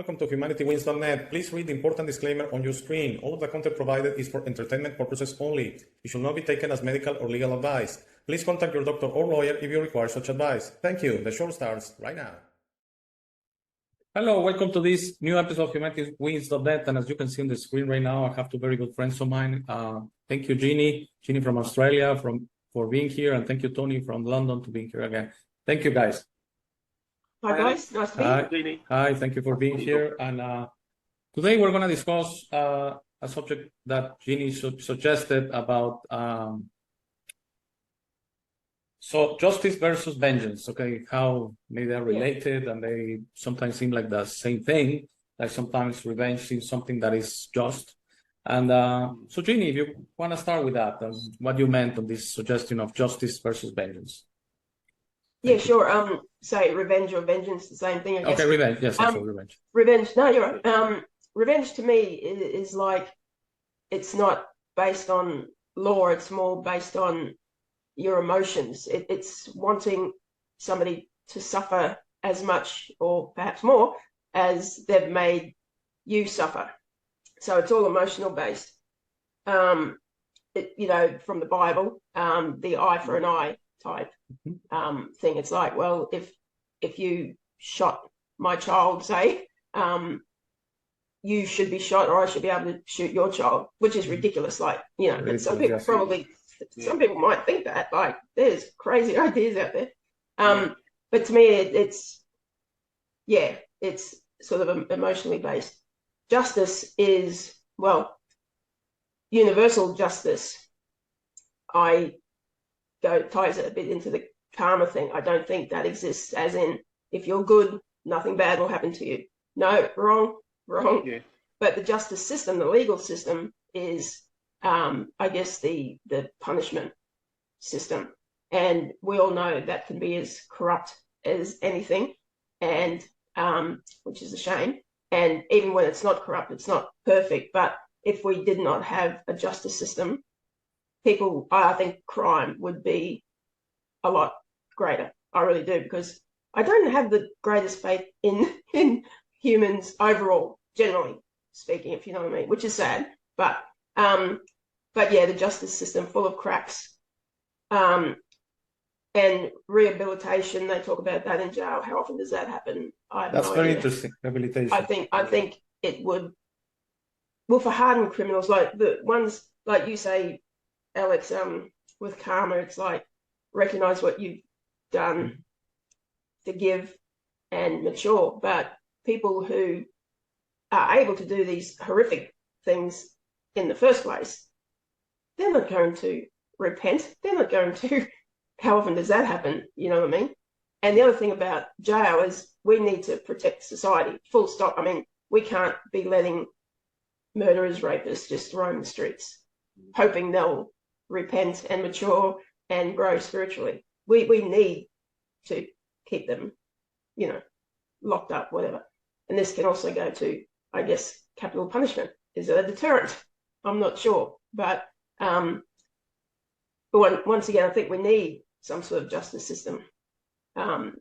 Welcome to humanitywins.net. Please read the important disclaimer on your screen. All of the content provided is for entertainment purposes only. It should not be taken as medical or legal advice. Please contact your doctor or lawyer if you require such advice. Thank you. The show starts right now. Hello, welcome to this new episode of humanitywins.net. And as you can see on the screen right now, I have two very good friends of mine. Thank you, Jeannie from Australia for being here. And thank you, Tony from London, to being here again. Thank you, guys. Hi guys, nice to be here. Hi, thank you for being here. And today we're going to discuss a subject that Jeannie suggested about so justice versus vengeance. Okay, how maybe they're related and they sometimes seem like the same thing. Like sometimes revenge seems something that is just. And so Jeannie, if you want to start with that, what you meant on this suggestion of justice versus vengeance. Yeah, sure. Say revenge or vengeance, the same thing, I guess. Okay, revenge. Yes, absolutely, revenge. Revenge. No, you're right. Revenge to me is like, it's not based on law. It's more based on your emotions. It's wanting somebody to suffer as much or perhaps more as they've made you suffer. So it's all emotional based. From the Bible, the eye for an eye type thing. It's like, well, if you shot my child, say, you should be shot, or I should be able to shoot your child, which is ridiculous. Like, but some people some people might think that, like, there's crazy ideas out there. But to me, it's sort of emotionally based. Justice is, well, universal justice. Ties it a bit into the karma thing. I don't think that exists, as in, if you're good, nothing bad will happen to you. No, wrong. Yeah. But the justice system, the legal system, is, I guess, the punishment system. And we all know that can be as corrupt as anything, and which is a shame. And even when it's not corrupt, it's not perfect. But if we did not have a justice system, I think crime would be a lot greater. I really do, because I don't have the greatest faith in humans overall, generally speaking, if you know what I mean, which is sad. But yeah, the justice system full of cracks. And rehabilitation, they talk about that in jail. How often does that happen? That's very interesting. Rehabilitation. I think it would. Well, for hardened criminals, like the ones like you say, Alex, with karma, it's like, recognize what you've done, forgive and mature. But people who are able to do these horrific things in the first place, they're not going to repent. They're not going to. How often does that happen? You know what I mean? And the other thing about jail is we need to protect society, full stop. I mean, we can't be letting murderers, rapists just roam the streets, hoping they'll repent and mature and grow spiritually. We need to keep them, locked up, whatever. And this can also go to, I guess, capital punishment. Is it a deterrent? I'm not sure. But once again, I think we need some sort of justice system. But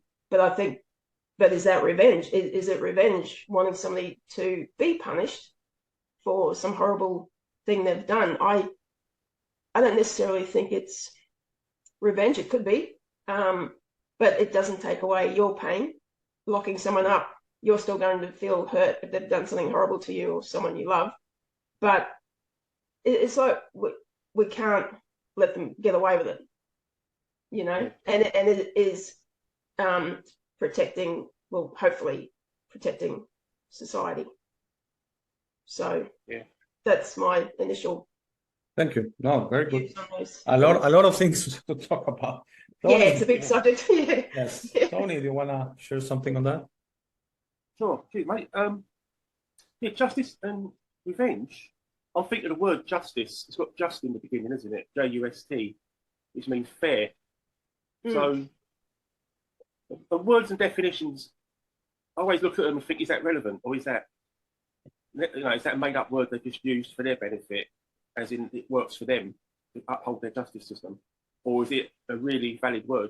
is that revenge? Is it revenge, wanting somebody to be punished for some horrible thing they've done? I don't necessarily think it's revenge. It could be, but it doesn't take away your pain. Locking someone up, you're still going to feel hurt if they've done something horrible to you or someone you love. But it's like we can't let them get away with it, And it is hopefully protecting society. So that's my initial. Thank you. No, very good. A lot of things to talk about. Tony, it's a big subject. Yes. Tony, do you want to share something on that? Sure, cheers, mate. Justice and revenge. I'm thinking of the word justice. It's got just in the beginning, isn't it? J-U-S-T, which means fair. So, words and definitions, I always look at them and think, is that relevant, or is that, is that a made-up word they just used for their benefit, as in it works for them to uphold their justice system, or is it a really valid word?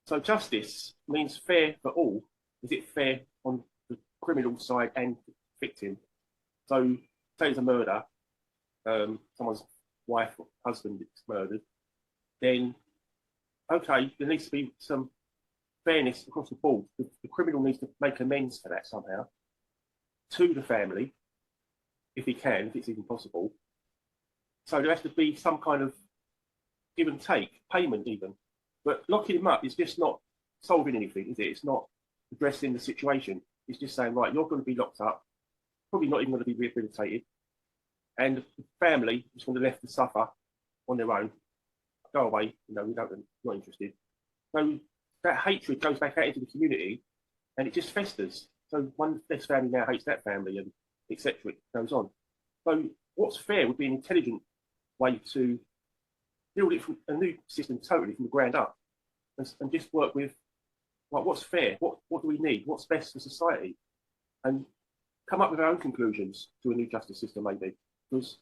So, justice means fair for all. Is it fair on criminal side and victim. So, say it's a murder, someone's wife or husband is murdered, then okay, there needs to be some fairness across the board. The criminal needs to make amends for that somehow to the family, if he can, if it's even possible. So there has to be some kind of give and take, payment even. But locking him up is just not solving anything, is it? It's not addressing the situation. It's just saying, right, you're going to be locked up, probably not even going to be rehabilitated, and the family is going to be left to suffer on their own. Go away, not interested. So that hatred goes back out into the community, and it just festers. So one this family now hates that family, and etc. It goes on. So what's fair would be an intelligent way to build it from a new system totally from the ground up, and just work with like what's fair, what do we need, what's best for society, and come up with our own conclusions to a new justice system maybe. Because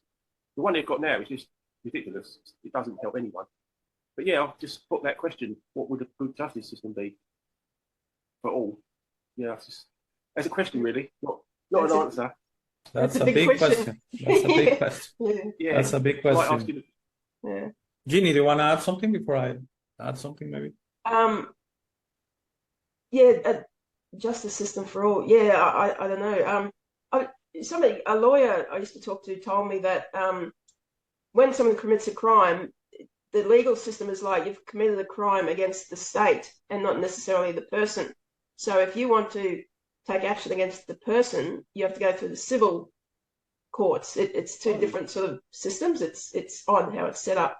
the one they've got now is just ridiculous. It doesn't help anyone. But yeah, I'll just put that question: what would a good justice system be for all? Yeah, it's just as a question really, not an answer. That's a big question. That's a big question. Yeah, That's a big like question. Yeah. Yeah. Jeannie, do you want to add something before I add something maybe? Yeah, a justice system for all. Yeah, I don't know. A lawyer I used to talk to told me that when someone commits a crime, the legal system is like you've committed a crime against the state and not necessarily the person. So if you want to take action against the person, you have to go through the civil courts. It's two different sort of systems. It's odd how it's set up.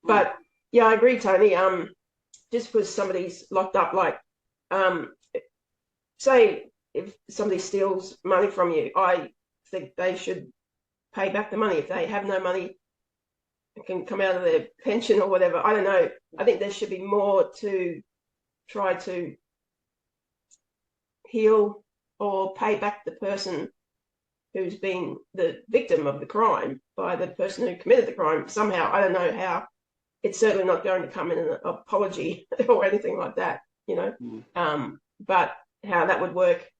But yeah, I agree, Tony. Just because somebody's locked up, like say if somebody steals money from you, I think they should pay back the money. If they have no money, it can come out of their pension or whatever. I don't know. I think there should be more to try to heal or pay back the person who's been the victim of the crime by the person who committed the crime. Somehow, I don't know how. It's certainly not going to come in an apology or anything like that, but how that would work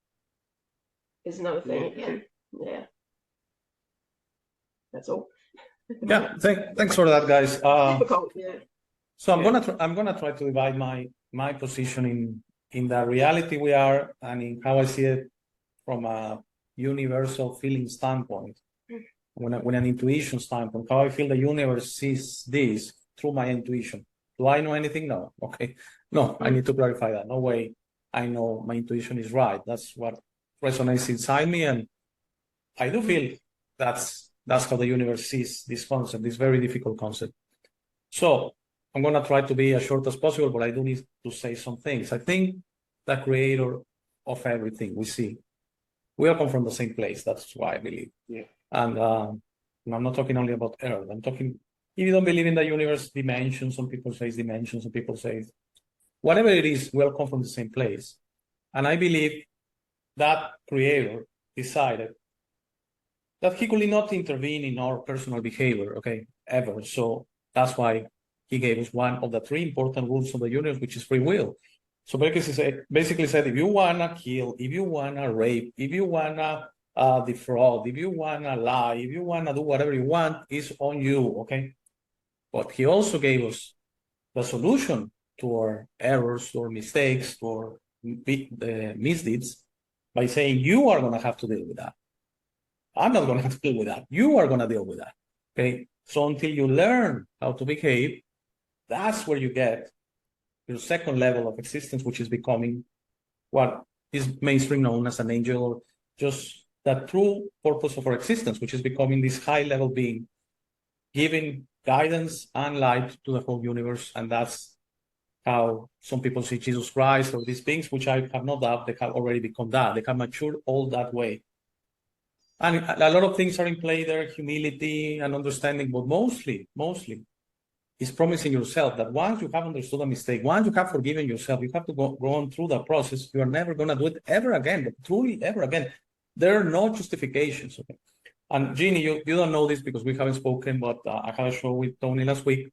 is another thing again. Yeah. That's all. Yeah, thanks for that, guys. Difficult, yeah. So I'm gonna try to divide my position in the reality we are and in how I see it from a universal feeling standpoint, when an intuition standpoint, how I feel the universe sees this through my intuition. Do I know anything? No. Okay. No, I need to clarify that. No way I know my intuition is right. That's what resonates inside me, and I do feel that's how the universe sees this concept, this very difficult concept. So I'm going to try to be as short as possible, but I do need to say some things. I think the creator of everything we see, we all come from the same place. That's why I believe. Yeah. And I'm not talking only about Earth. I'm talking, if you don't believe in the universe dimension, some people say it's dimension, some people say whatever it is, we all come from the same place. And I believe that creator decided that he could not intervene in our personal behavior, okay, ever. So that's why he gave us one of the three important rules of the universe, which is free will. So basically said, if you want to kill, if you want to rape, if you want to defraud, if you want to lie, if you want to do whatever you want, it's on you, okay? But he also gave us the solution to our errors, to our mistakes, to our misdeeds by saying, you are going to have to deal with that. I'm not going to have to deal with that. You are going to deal with that, okay? So until you learn how to behave, that's where you get your second level of existence, which is becoming what is mainstream known as an angel, or just the true purpose of our existence, which is becoming this high-level being, giving guidance and light to the whole universe. And that's how some people see Jesus Christ or these beings, which I have no doubt they have already become that. They have matured all that way. And a lot of things are in play there, humility and understanding, but mostly is promising yourself that once you have understood a mistake, once you have forgiven yourself, you have to go on through the process. You are never going to do it ever again, but truly ever again. There are no justifications. Okay? And Jeannie, you don't know this because we haven't spoken, but I had a show with Tony last week.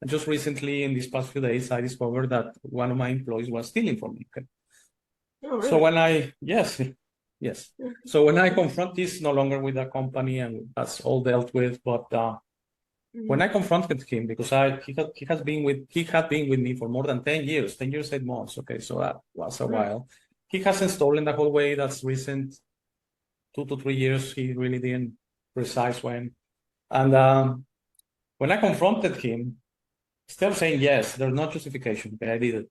And just recently, in these past few days, I discovered that one of my employees was stealing from me. Okay? Oh, really? So when yes, Yes. So when I confront this, no longer with the company, and that's all dealt with. But when I confronted him, because he had been with me for more than 10 years, 10 years, 8 months. Okay, so that was a while. He hasn't stolen the whole way. That's recent, 2 to 3 years. He really didn't precise when. And when I confronted him, still saying yes, there's no justification. Okay, I did it.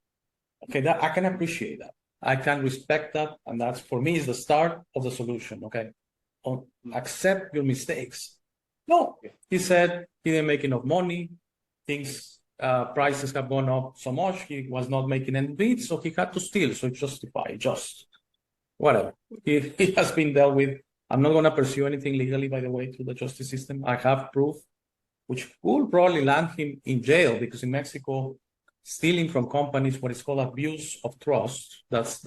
Okay, that I can appreciate that. I can respect that, and that's for me is the start of the solution. Okay, accept your mistakes. No, he said he didn't make enough money. Things prices have gone up so much. He was not making any beats, so he had to steal. So justify, just whatever. He has been dealt with. I'm not going to pursue anything legally, by the way, through the justice system. I have proof, which will probably land him in jail, because in Mexico, stealing from companies, what is called abuse of trust, that's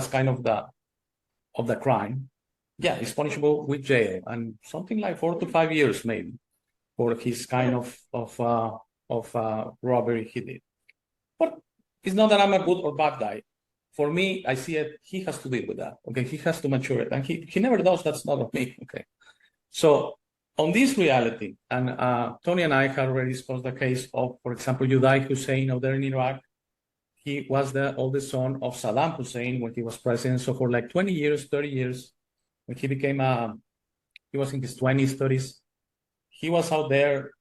kind of the crime. Yeah, it's punishable with jail and something like 4 to 5 years maybe for his kind of robbery he did. But it's not that I'm a good or bad guy. For me, I see it. He has to deal with that. Okay, he has to mature it, and he never does. That's not on me. Okay, so on this reality, and Tony and I have already discussed the case of, for example, Uday Hussein out there in Iraq. He was the oldest son of Saddam Hussein when he was president. So for like 20 years, 30 years, when he became he was in his 20s, 30s, he was out there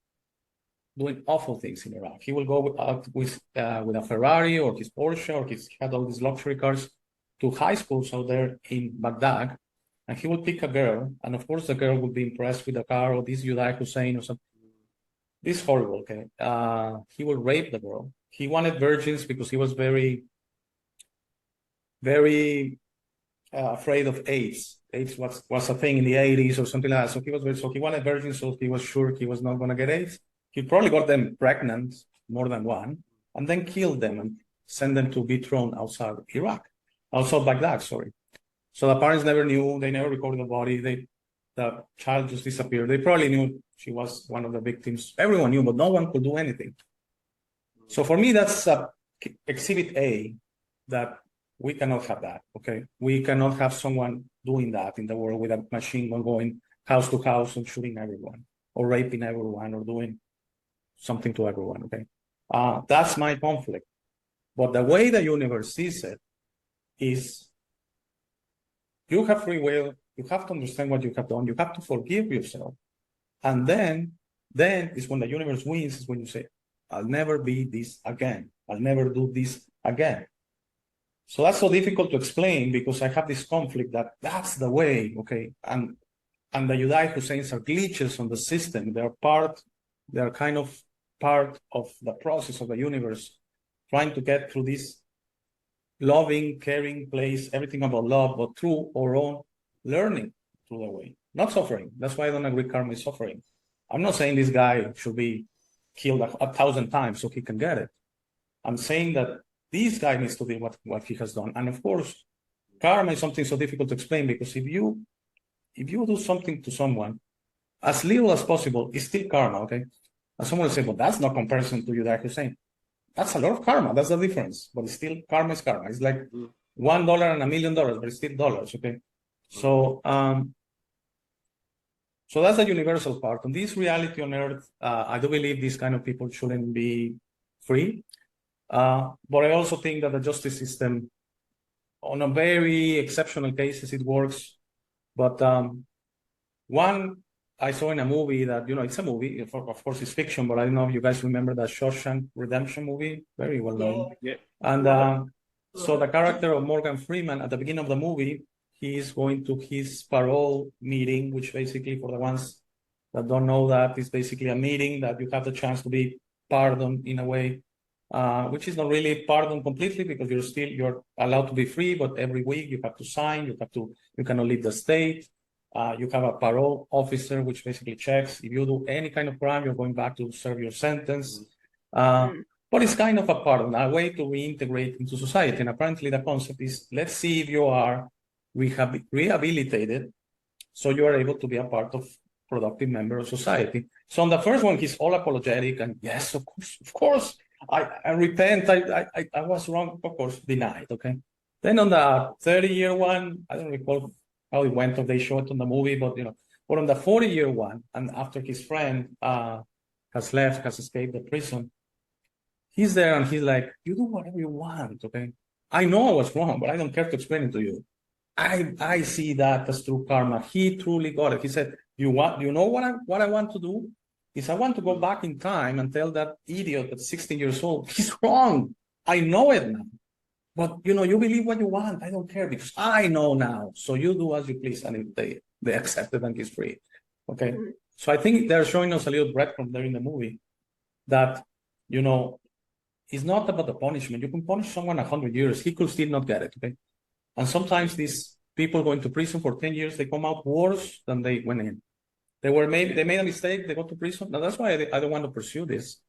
doing awful things in Iraq. He will go out with a Ferrari or his Porsche, or he had all these luxury cars, to high schools out there in Baghdad, and he would pick a girl, and of course the girl would be impressed with the car, or this Uday Hussein or something. This is horrible, okay? He would rape the girl. He wanted virgins because he was very, very afraid of AIDS. AIDS was a thing in the 80s or something like that. So he wanted virgins, so he was sure he was not going to get AIDS. He probably got them pregnant, more than one, and then killed them and sent them to be thrown outside Baghdad, sorry. So the parents never knew. They never recorded the body. The child just disappeared. They probably knew she was one of the victims. Everyone knew, but no one could do anything. So for me, that's exhibit A, that we cannot have that, okay? We cannot have someone doing that in the world with a machine gun going house to house and shooting everyone, or raping everyone, or doing something to everyone, okay? That's my conflict. But the way the universe sees it is, you have free will, you have to understand what you have done, you have to forgive yourself. And then is when the universe wins, is when you say, I'll never be this again. I'll never do this again. So that's so difficult to explain, because I have this conflict that that's the way, okay? And the Uday Husseins are glitches on the system. They're kind of part of the process of the universe, trying to get through this loving, caring place, everything about love, but through our own learning through the way, not suffering. That's why I don't agree karma is suffering. I'm not saying this guy should be killed 1,000 times so he can get it. I'm saying that this guy needs to do what he has done. And of course, karma is something so difficult to explain, because if you do something to someone, as little as possible, it's still karma, okay? And someone will say, well, that's not comparison to Uday Hussein. That's a lot of karma. That's the difference. But still, karma is karma. It's like $1 and $1 million, but it's still dollars, okay? So, so that's the universal part. On this reality on Earth, I do believe these kind of people shouldn't be free. But I also think that the justice system, on a very exceptional cases, it works. But one I saw in a movie that, it's a movie, of course it's fiction, but I don't know if you guys remember that Shawshank Redemption movie, very well known. Yeah. And so the character of Morgan Freeman at the beginning of the movie, he is going to his parole meeting, which basically, for the ones that don't know, that is basically a meeting that you have the chance to be pardoned in a way, which is not really pardoned completely, because you're allowed to be free, but every week you have to sign, you cannot leave the state. You have a parole officer, which basically checks if you do any kind of crime, you're going back to serve your sentence. But it's kind of a pardon, a way to reintegrate into society. And apparently the concept is, let's see if you are rehabilitated, so you are able to be a part of productive member of society. So on the first one, he's all apologetic, and yes, of course, I repent, I was wrong, of course, denied, okay? Then on the 30-year one, I don't recall how it went, or they showed it on the movie, but but on the 40-year one, and after his friend has left, has escaped the prison, he's there and he's like, "You do whatever you want, okay? I know I was wrong, but I don't care to explain it to you. I see that as true karma." He truly got it. He said, "You know what I want to do? Is I want to go back in time and tell that idiot at 16 years old, he's wrong. I know it now. But you believe what you want. I don't care because I know now. So you do as you please." And they accept it and he's free. Okay. Mhm. So I think they're showing us a little breadcrumb there in the movie that, it's not about the punishment. You can punish someone 100 years. He could still not get it. Okay. And sometimes these people go into prison for 10 years, they come out worse than they went in. They made a mistake, they go to prison. Now that's why I don't want to pursue this.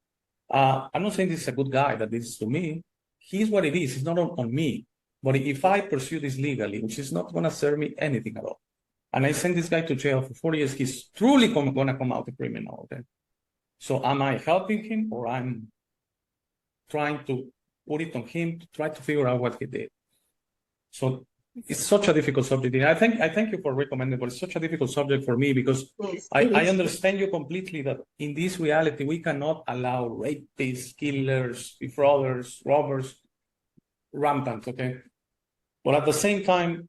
I'm not saying this is a good guy that did this to me. He's what it is. It's not on me. But if I pursue this legally, which is not going to serve me anything at all, and I send this guy to jail for 4 years, he's truly going to come out a criminal. Okay. So am I helping him, or I'm trying to put it on him to try to figure out what he did? So it's such a difficult subject. I thank you for recommending, but it's such a difficult subject for me because Yes, I it is. understand you completely that in this reality, we cannot allow rapists, killers, defrauders, robbers rampant, okay? But at the same time,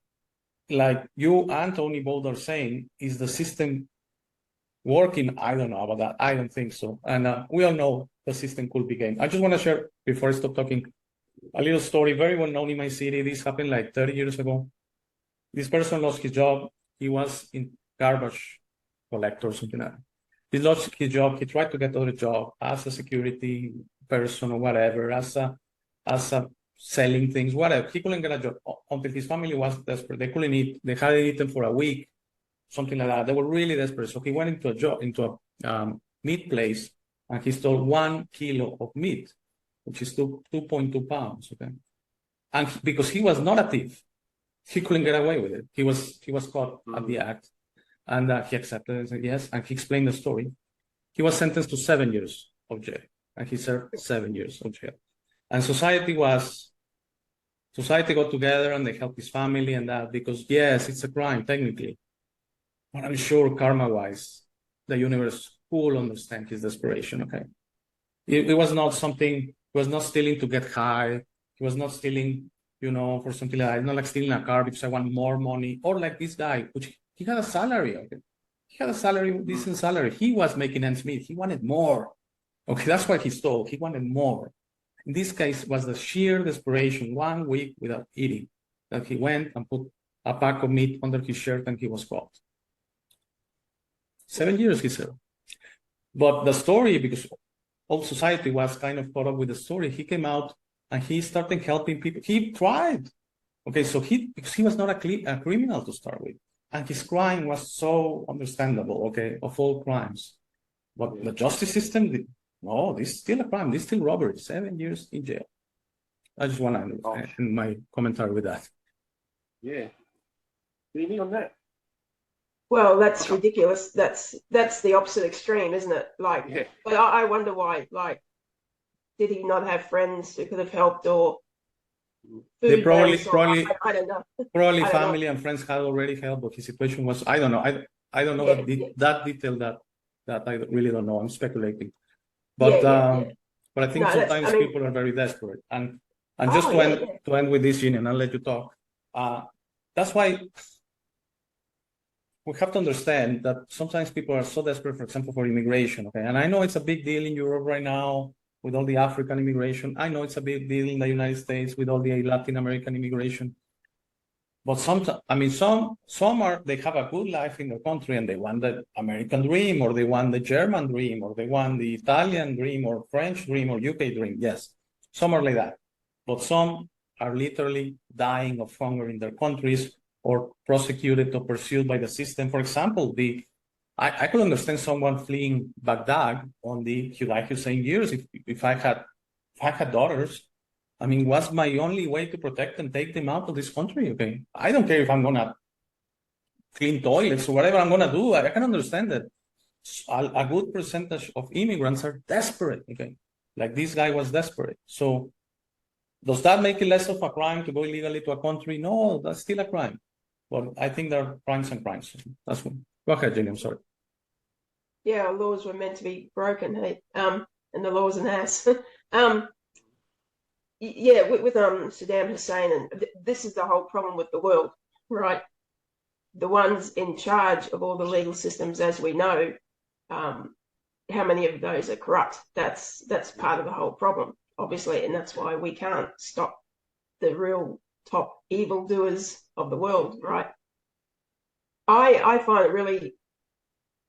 like you and Tony both are saying, is the system working? I don't know about that. I don't think so. And we all know the system could be gamed. I just want to share, before I stop talking, a little story, very well known in my city. This happened like 30 years ago. This person lost his job. He was in garbage collector or something like that. He lost his job. He tried to get another job as a security person or whatever, as a selling things, whatever. He couldn't get a job until his family was desperate. They couldn't eat. They hadn't eaten for a week, something like that. They were really desperate. So he went into a meat place, and he stole 1 kilo of meat, which is 2.2 pounds. Okay, and because he was not a thief, he couldn't get away with it. He was caught at the act, and he accepted it and said yes, and he explained the story. He was sentenced to 7 years of jail, and he served 7 years of jail. And society got together and they helped his family and that, because yes, it's a crime technically, but I'm sure karma-wise, the universe will understand his desperation. Okay, it was not something. He was not stealing to get high. He was not stealing, for something like that. It's not like stealing a car because I want more money, or like this guy, which he had a salary. Okay, he had a salary, decent salary. He was making ends meet. He wanted more. Okay, that's why he stole. He wanted more. In this case, was the sheer desperation, 1 week without eating, that he went and put a pack of meat under his shirt and he was caught. 7 years, he served. But the story, because all society was kind of caught up with the story, he came out and he started helping people. He tried. Okay, so because he was not a criminal to start with. And his crime was so understandable, okay, of all crimes. But the justice system, no, this is still a crime. This is still robbery. 7 years in jail. I just want to end my commentary with that. Yeah. Really on that? Well, that's ridiculous. That's the opposite extreme, isn't it? Like, Yeah. but I wonder why. Like, did he not have friends who could have helped, or They food probably banks, or I don't know. Probably I don't family and friends had already helped, but his situation was, I don't know. I don't know that detail that I really don't know. I'm speculating. But but I think No, sometimes people are very desperate. And just to end with this, Union, I'll let you talk. That's why we have to understand that sometimes people are so desperate, for example, for immigration. Okay, and I know it's a big deal in Europe right now with all the African immigration. I know it's a big deal in the United States with all the Latin American immigration. But some they have a good life in their country and they want the American dream, or they want the German dream, or they want the Italian dream, or French dream, or UK dream. Yes, some are like that. But some are literally dying of hunger in their countries, or prosecuted or pursued by the system. For example, I could understand someone fleeing Baghdad on the Hussein years if I had daughters. I mean, what's my only way to protect and take them out of this country? Okay, I don't care if I'm gonna clean toilets or whatever I'm gonna do. I can understand that a good percentage of immigrants are desperate. Okay, like this guy was desperate. So Does that make it less of a crime to go illegally to a country? No, that's still a crime. But I think there are crimes and crimes. That's one. Go ahead, Jenny. I'm sorry. Yeah, our laws were meant to be broken, hey, and the law's an ass. Yeah, with Saddam Hussein, and this is the whole problem with the world, right? The ones in charge of all the legal systems, as we know, how many of those are corrupt? That's part of the whole problem, obviously, and that's why we can't stop the real top evildoers of the world, right? I find it really,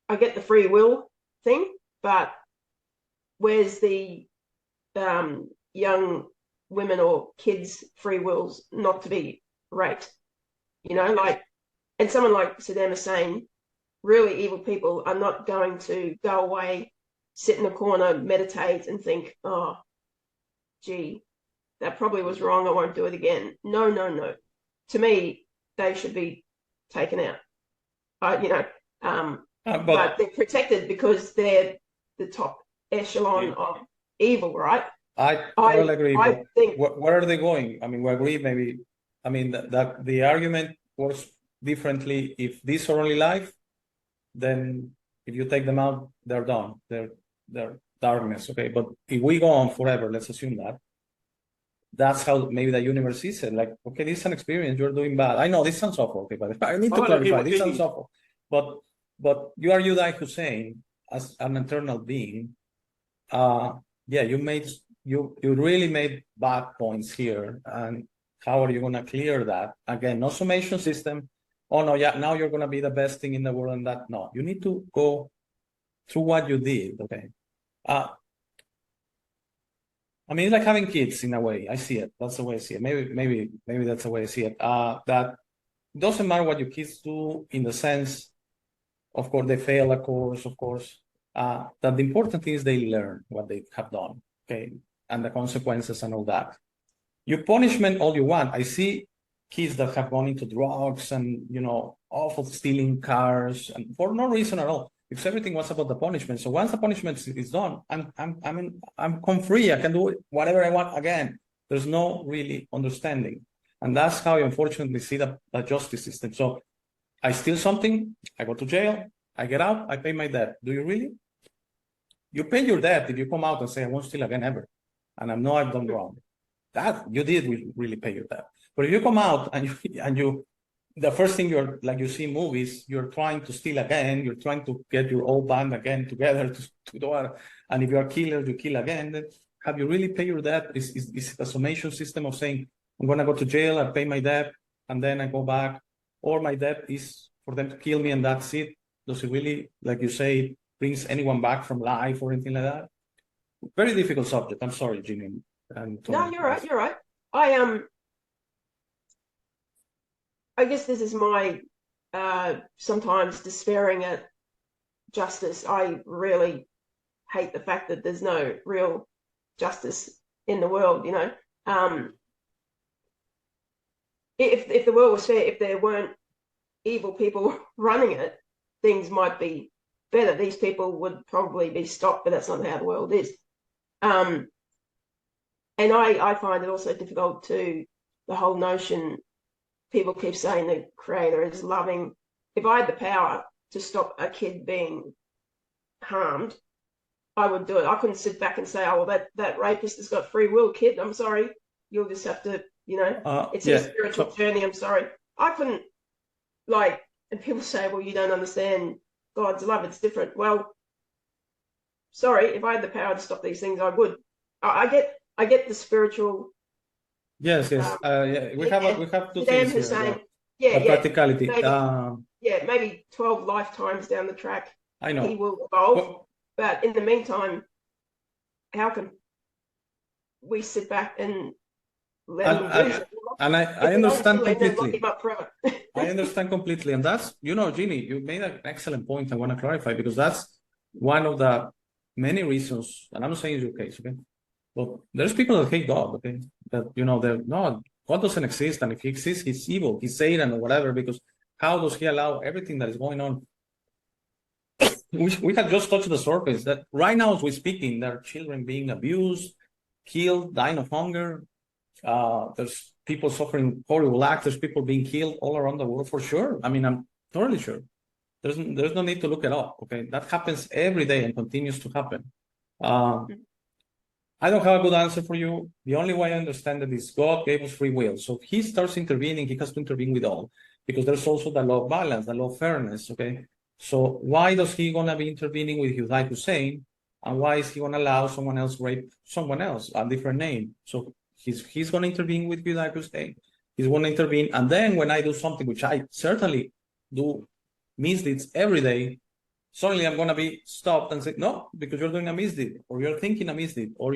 I get the free will thing, but where's the young women or kids' free wills not to be raped? You know, like, and someone like Saddam Hussein, really evil people are not going to go away, sit in a corner, meditate, and think, oh, gee, that probably was wrong. I won't do it again. No, no, no. To me, they should be taken out. But they're protected because they're the top echelon of evil, right? I totally agree. I but think where are they going? I mean, we agree. Maybe. I mean, that the argument works differently. If these are only life, then if you take them out, they're done. They're darkness. Okay, but if we go on forever, let's assume that. That's how maybe the universe sees it. Like, okay, this is an experience. You're doing bad. I know this sounds awful. Okay, but I need to clarify. This sounds awful. But you are Uday Hussein as an eternal being. Yeah, you really made bad points here. And how are you going to clear that? Again, no summation system. Oh no, yeah, now you're going to be the best thing in the world, and that no, you need to go through what you did. Okay. I mean, it's like having kids in a way. I see it. That's the way I see it. Maybe that's the way I see it. That doesn't matter what your kids do in the sense, of course, they fail a course, of course. That the important thing is they learn what they have done, okay, and the consequences and all that. You punishment all you want. I see kids that have gone into drugs and, you know, awful stealing cars and for no reason at all. Because everything was about the punishment. So once the punishment is done, I'm come free. I can do whatever I want again. There's no really understanding. And that's how you unfortunately see the justice system. So I steal something, I go to jail, I get out, I pay my debt. Do you really? You pay your debt if you come out and say, I won't steal again ever. And I know I've done wrong. That you did really pay your debt. But if you come out and you the first thing you're like you see movies, you're trying to steal again, you're trying to get your old band again together to do it. And if you're a killer, you kill again. Then have you really paid your debt? Is it a summation system of saying, I'm gonna go to jail, I pay my debt, and then I go back, or my debt is for them to kill me and that's it? Does it really, like you say, brings anyone back from life or anything like that? Very difficult subject. I'm sorry, Jimmy. No, you're right. You're right. I guess this is my sometimes despairing at justice. I really hate the fact that there's no real justice in the world. You know, if the world was fair, if there weren't evil people running it, things might be better. These people would probably be stopped, but that's not how the world is. And I find it also difficult to the whole notion. People keep saying the creator is loving. If I had the power to stop a kid being harmed, I would do it. I couldn't sit back and say, oh, well, that rapist has got free will, kid. I'm sorry. You'll just have to, you know, it's a spiritual journey. I'm sorry. I couldn't, like, and people say, well, you don't understand God's love. It's different. Well, sorry. If I had the power to stop these things, I would. I get the spiritual. Yes. Yeah. We have two things here. Practicality. Maybe, maybe 12 lifetimes down the track, I know he will evolve. But in the meantime, how can we sit back and let him do it? And I understand completely. Lock him up forever. I understand completely, and that's, you know, Ginny, you made an excellent point. I want to clarify because that's one of the many reasons, and I'm not saying it's your case, okay? But there's people that hate God, okay? That, you know, no, God doesn't exist, and if he exists, he's evil, he's Satan or whatever, because how does he allow everything that is going on? We have just touched the surface that right now, as we're speaking, there are children being abused, killed, dying of hunger. There's people suffering horrible acts. There's people being killed all around the world for sure. I mean, I'm totally sure. There's no need to look it up. Okay, that happens every day and continues to happen. I don't have a good answer for you. The only way I understand it is God gave us free will. So if he starts intervening, he has to intervene with all, because there's also the law of balance, the law of fairness. Okay, so why does he gonna be intervening with Saddam Hussein, and why is he gonna allow someone else rape someone else, a different name? So he's gonna intervene with Saddam Hussein. He's gonna intervene, and then when I do something, which I certainly do, misdeeds every day, suddenly I'm going to be stopped and say, no, because you're doing a misdeed, or you're thinking a misdeed, or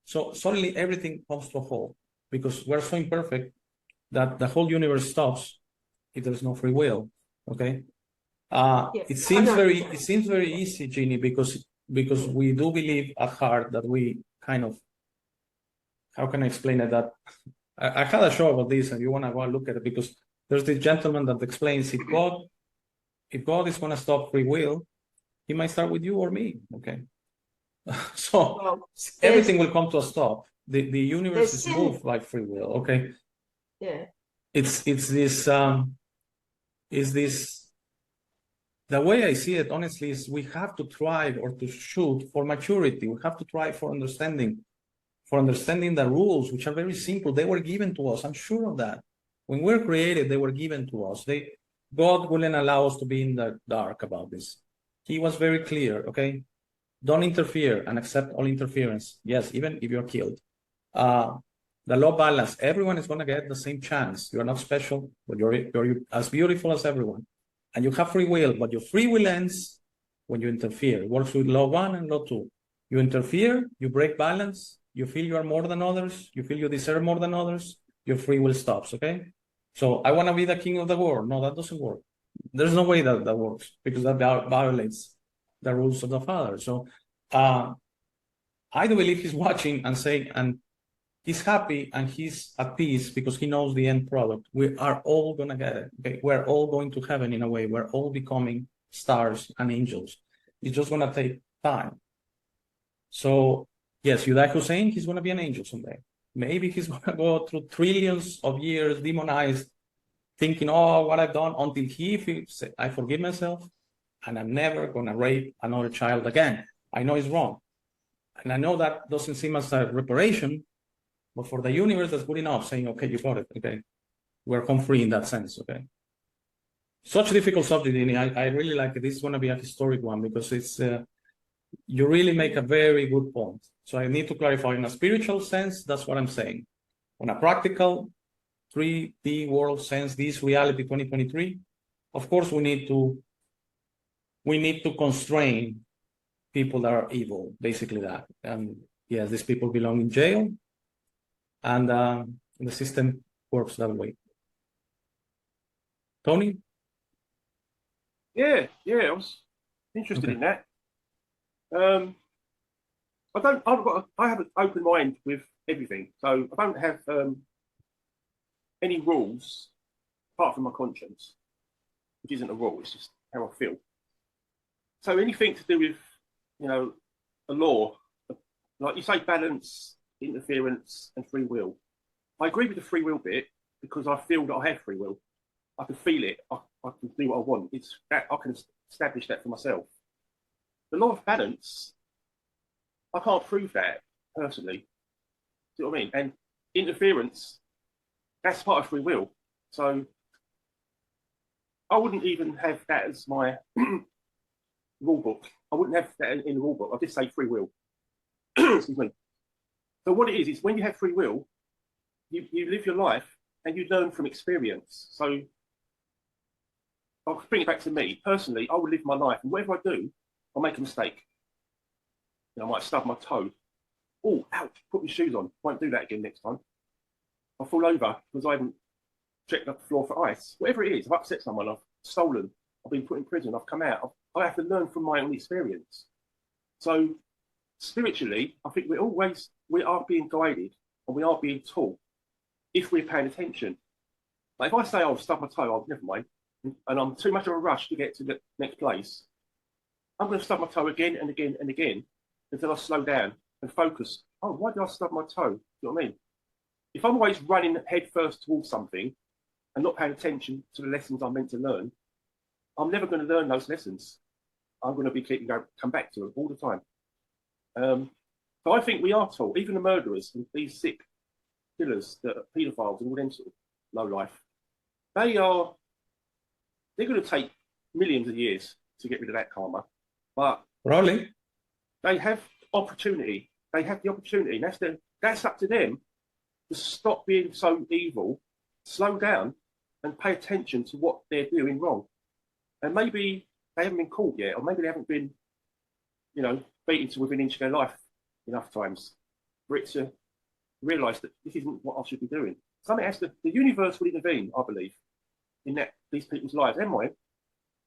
so suddenly everything comes to a halt, because we're so imperfect that the whole universe stops if there's no free will. Okay. It seems very easy, Jeannie, because we do believe at heart that we kind of, how can I explain it? That I had a show about this, and you want to go and look at it, because there's this gentleman that explains if God is going to stop free will, he might start with you or me. Okay. So everything will come to a stop. The universe is moved by free will. Okay. Yeah. It's this the way I see it, honestly, is we have to try or to shoot for maturity. We have to try for understanding the rules, which are very simple. They were given to us. I'm sure of that. When we're created, they were given to us. God wouldn't allow us to be in the dark about this. He was very clear, okay? Don't interfere and accept all interference. Yes, even if you're killed. The law balance, everyone is going to get the same chance. You're not special, but you're as beautiful as everyone. And you have free will, but your free will ends when you interfere. It works with law 1 and law 2. You interfere, you break balance, you feel you are more than others, you feel you deserve more than others, your free will stops, okay? So I want to be the king of the world. No, that doesn't work. There's no way that works, because that violates the rules of the Father. So I do believe he's watching and saying, and he's happy and he's at peace because he knows the end product. We are all going to get it. Okay? We're all going to heaven in a way. We're all becoming stars and angels. It's just going to take time. So yes, Saddam Hussein, he's going to be an angel someday. Maybe he's going to go through trillions of years demonized, thinking, oh, what I've done, until he feels, I forgive myself, and I'm never going to rape another child again. I know it's wrong. And I know that doesn't seem as a reparation, but for the universe, that's good enough, saying, okay, you got it, okay? We're home free in that sense, okay? Such a difficult subject, Dini. I really like it. This is going to be a historic one, because it's, you really make a very good point. So I need to clarify, in a spiritual sense, that's what I'm saying. On a practical 3D world sense, this reality 2023, of course, we need to constrain people that are evil, basically that. And yes, these people belong in jail, and the system works that way. Tony? Yeah, I was interested in that. I have an open mind with everything, so I don't have any rules apart from my conscience, which isn't a rule, it's just how I feel. So anything to do with, a law, like you say, balance, interference, and free will. I agree with the free will bit, because I feel that I have free will. I can feel it. I can do what I want. It's that I can establish that for myself. The law of balance, I can't prove that personally. Do you know what I mean? And interference, that's part of free will. So I wouldn't even have that as my rule book. I wouldn't have that in the rule book. I'll just say free will. Excuse me. So what it is when you have free will, you live your life and you learn from experience. So I'll bring it back to me. Personally, I will live my life, and whatever I do, I'll make a mistake. I might stub my toe. Oh, ouch, put my shoes on. Won't do that again next time. I'll fall over because I haven't checked up the floor for ice. Whatever it is, I've upset someone, I've stolen, I've been put in prison, I've come out. I have to learn from my own experience. So spiritually, I think we are being guided, and we are being taught if we're paying attention. Like if I say, I'll stub my toe, I'll never mind, and I'm too much of a rush to get to the next place, I'm going to stub my toe again and again and again until I slow down and focus. Oh, why did I stub my toe? Do you know what I mean? if I'm always running head first towards something and not paying attention to the lessons I'm meant to learn, I'm never going to learn those lessons. I'm going to be keeping going, come back to them all the time. So I think we are taught, even the murderers and these sick killers, that are paedophiles and all them sort of low life, they're going to take millions of years to get rid of that karma, but Probably. they have opportunity. They have the opportunity, and that's up to them to stop being so evil, slow down, and pay attention to what they're doing wrong. And maybe they haven't been caught yet, or maybe they haven't been, beaten to within an inch of their life enough times for it to realise that this isn't what I should be doing. Something has to. The universe will intervene, I believe, in these people's lives. And mine,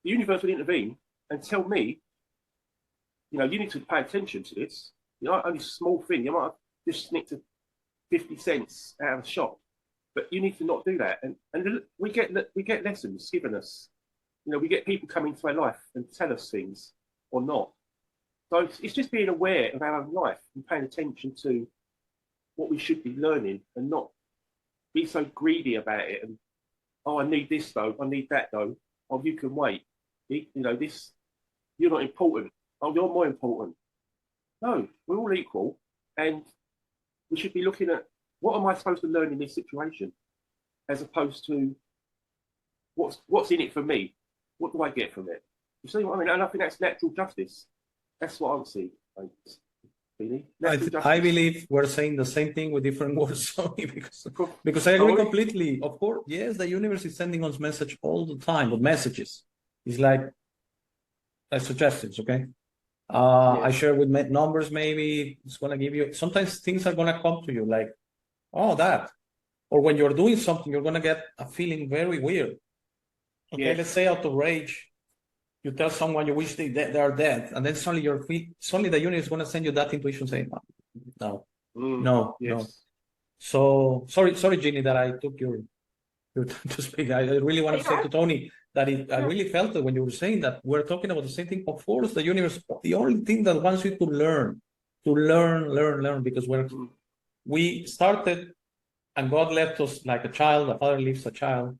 the universe will intervene and tell me, you need to pay attention to this. Only a small thing. You might have just nicked 50 cents out of a shop, but you need to not do that. And we get lessons given us. We get people come into our life and tell us things or not. So it's just being aware of our own life and paying attention to what we should be learning and not be so greedy about it. And, oh, I need this though. I need that though. Oh, you can wait. This, you're not important. Oh, you're more important. No, we're all equal. And we should be looking at what am I supposed to learn in this situation as opposed to what's in it for me? What do I get from it? You see what I mean? And I think that's natural justice. That's what I would see. I believe we're saying the same thing with different words, sorry, because I agree completely. Of course, yes, the universe is sending us message all the time, but messages is like suggestions, okay? I share with numbers, maybe it's gonna give you, sometimes things are gonna come to you like, oh, that. Or when you're doing something, you're gonna get a feeling very weird. Okay, let's say out of rage, you tell someone you wish they are dead, and then suddenly the universe is going to send you that intuition saying, no. So sorry, Ginny, that I took your time to speak. I really want to say to Tony that I really felt it when you were saying that we're talking about the same thing. Of course, the universe, the only thing that wants you to learn, because we started and God left us like a child, a father leaves a child.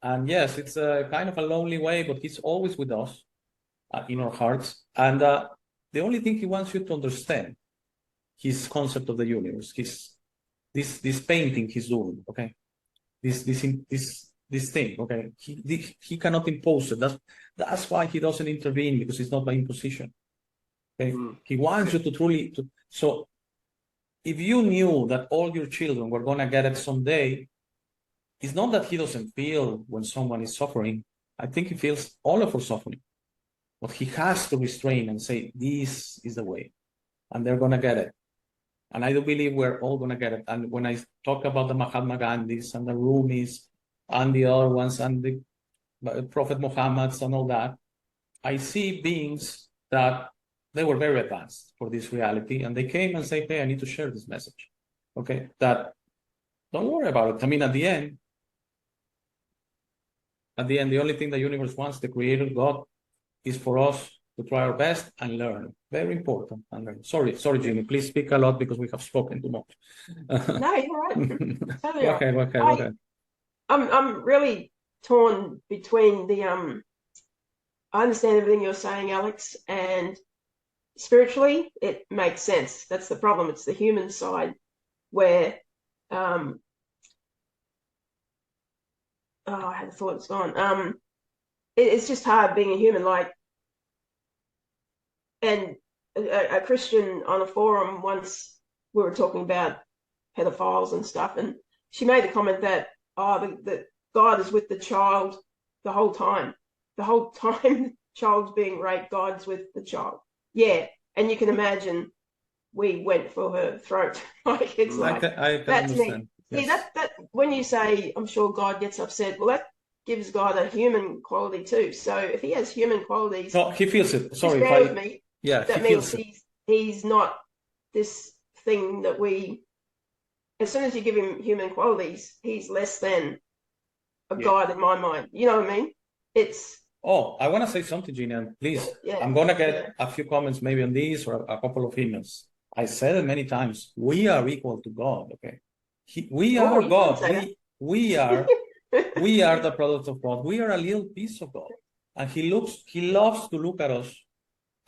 And yes, it's a kind of a lonely way, but he's always with us in our hearts. And the only thing he wants you to understand, his concept of the universe, this painting he's doing, okay? This thing, okay? He cannot impose it. That's why he doesn't intervene, because it's not by imposition. Okay? He wants you to truly. So if you knew that all your children were gonna get it someday, it's not that he doesn't feel when someone is suffering. I think he feels all of us suffering. But he has to restrain and say, this is the way. And they're going to get it. And I do believe we're all going to get it. And when I talk about the Mahatma Gandhis and the Rumis and the other ones and the Prophet Muhammad's and all that, I see beings that they were very advanced for this reality. And they came and said, hey, I need to share this message. Okay, that don't worry about it. I mean, at the end, the only thing the universe wants, the creator God, is for us to try our best and learn. Very important. And learn. Sorry, Jimmy. Please speak a lot because we have spoken too much. No, you're right. Totally right. Okay. I'm really torn between the I understand everything you're saying, Alex, and spiritually it makes sense. That's the problem. It's the human side where I had a thought, it's gone. It's just hard being a human, and a Christian on a forum once, we were talking about pedophiles and stuff, and she made the comment that that God is with the child the whole time. The whole time the child's being raped, God's with the child. Yeah, and you can imagine we went for her throat. It's like I can that's understand. me. See, that when you say, I'm sure God gets upset, well, that gives God a human quality too. So if he has human qualities, no, he feels it. Sorry, just bear with me. Yeah, that he means feels it. he's not this thing that we. As soon as you give him human qualities, he's less than a God in my mind. You know what I mean? It's. Oh, I want to say something, Gina, and please. Yeah, I'm gonna get a few comments maybe on these or a couple of emails. I said it many times. We are equal to God. Okay, We Oh, are you God. can't say We are the product of God. We are a little piece of God. And he loves to look at us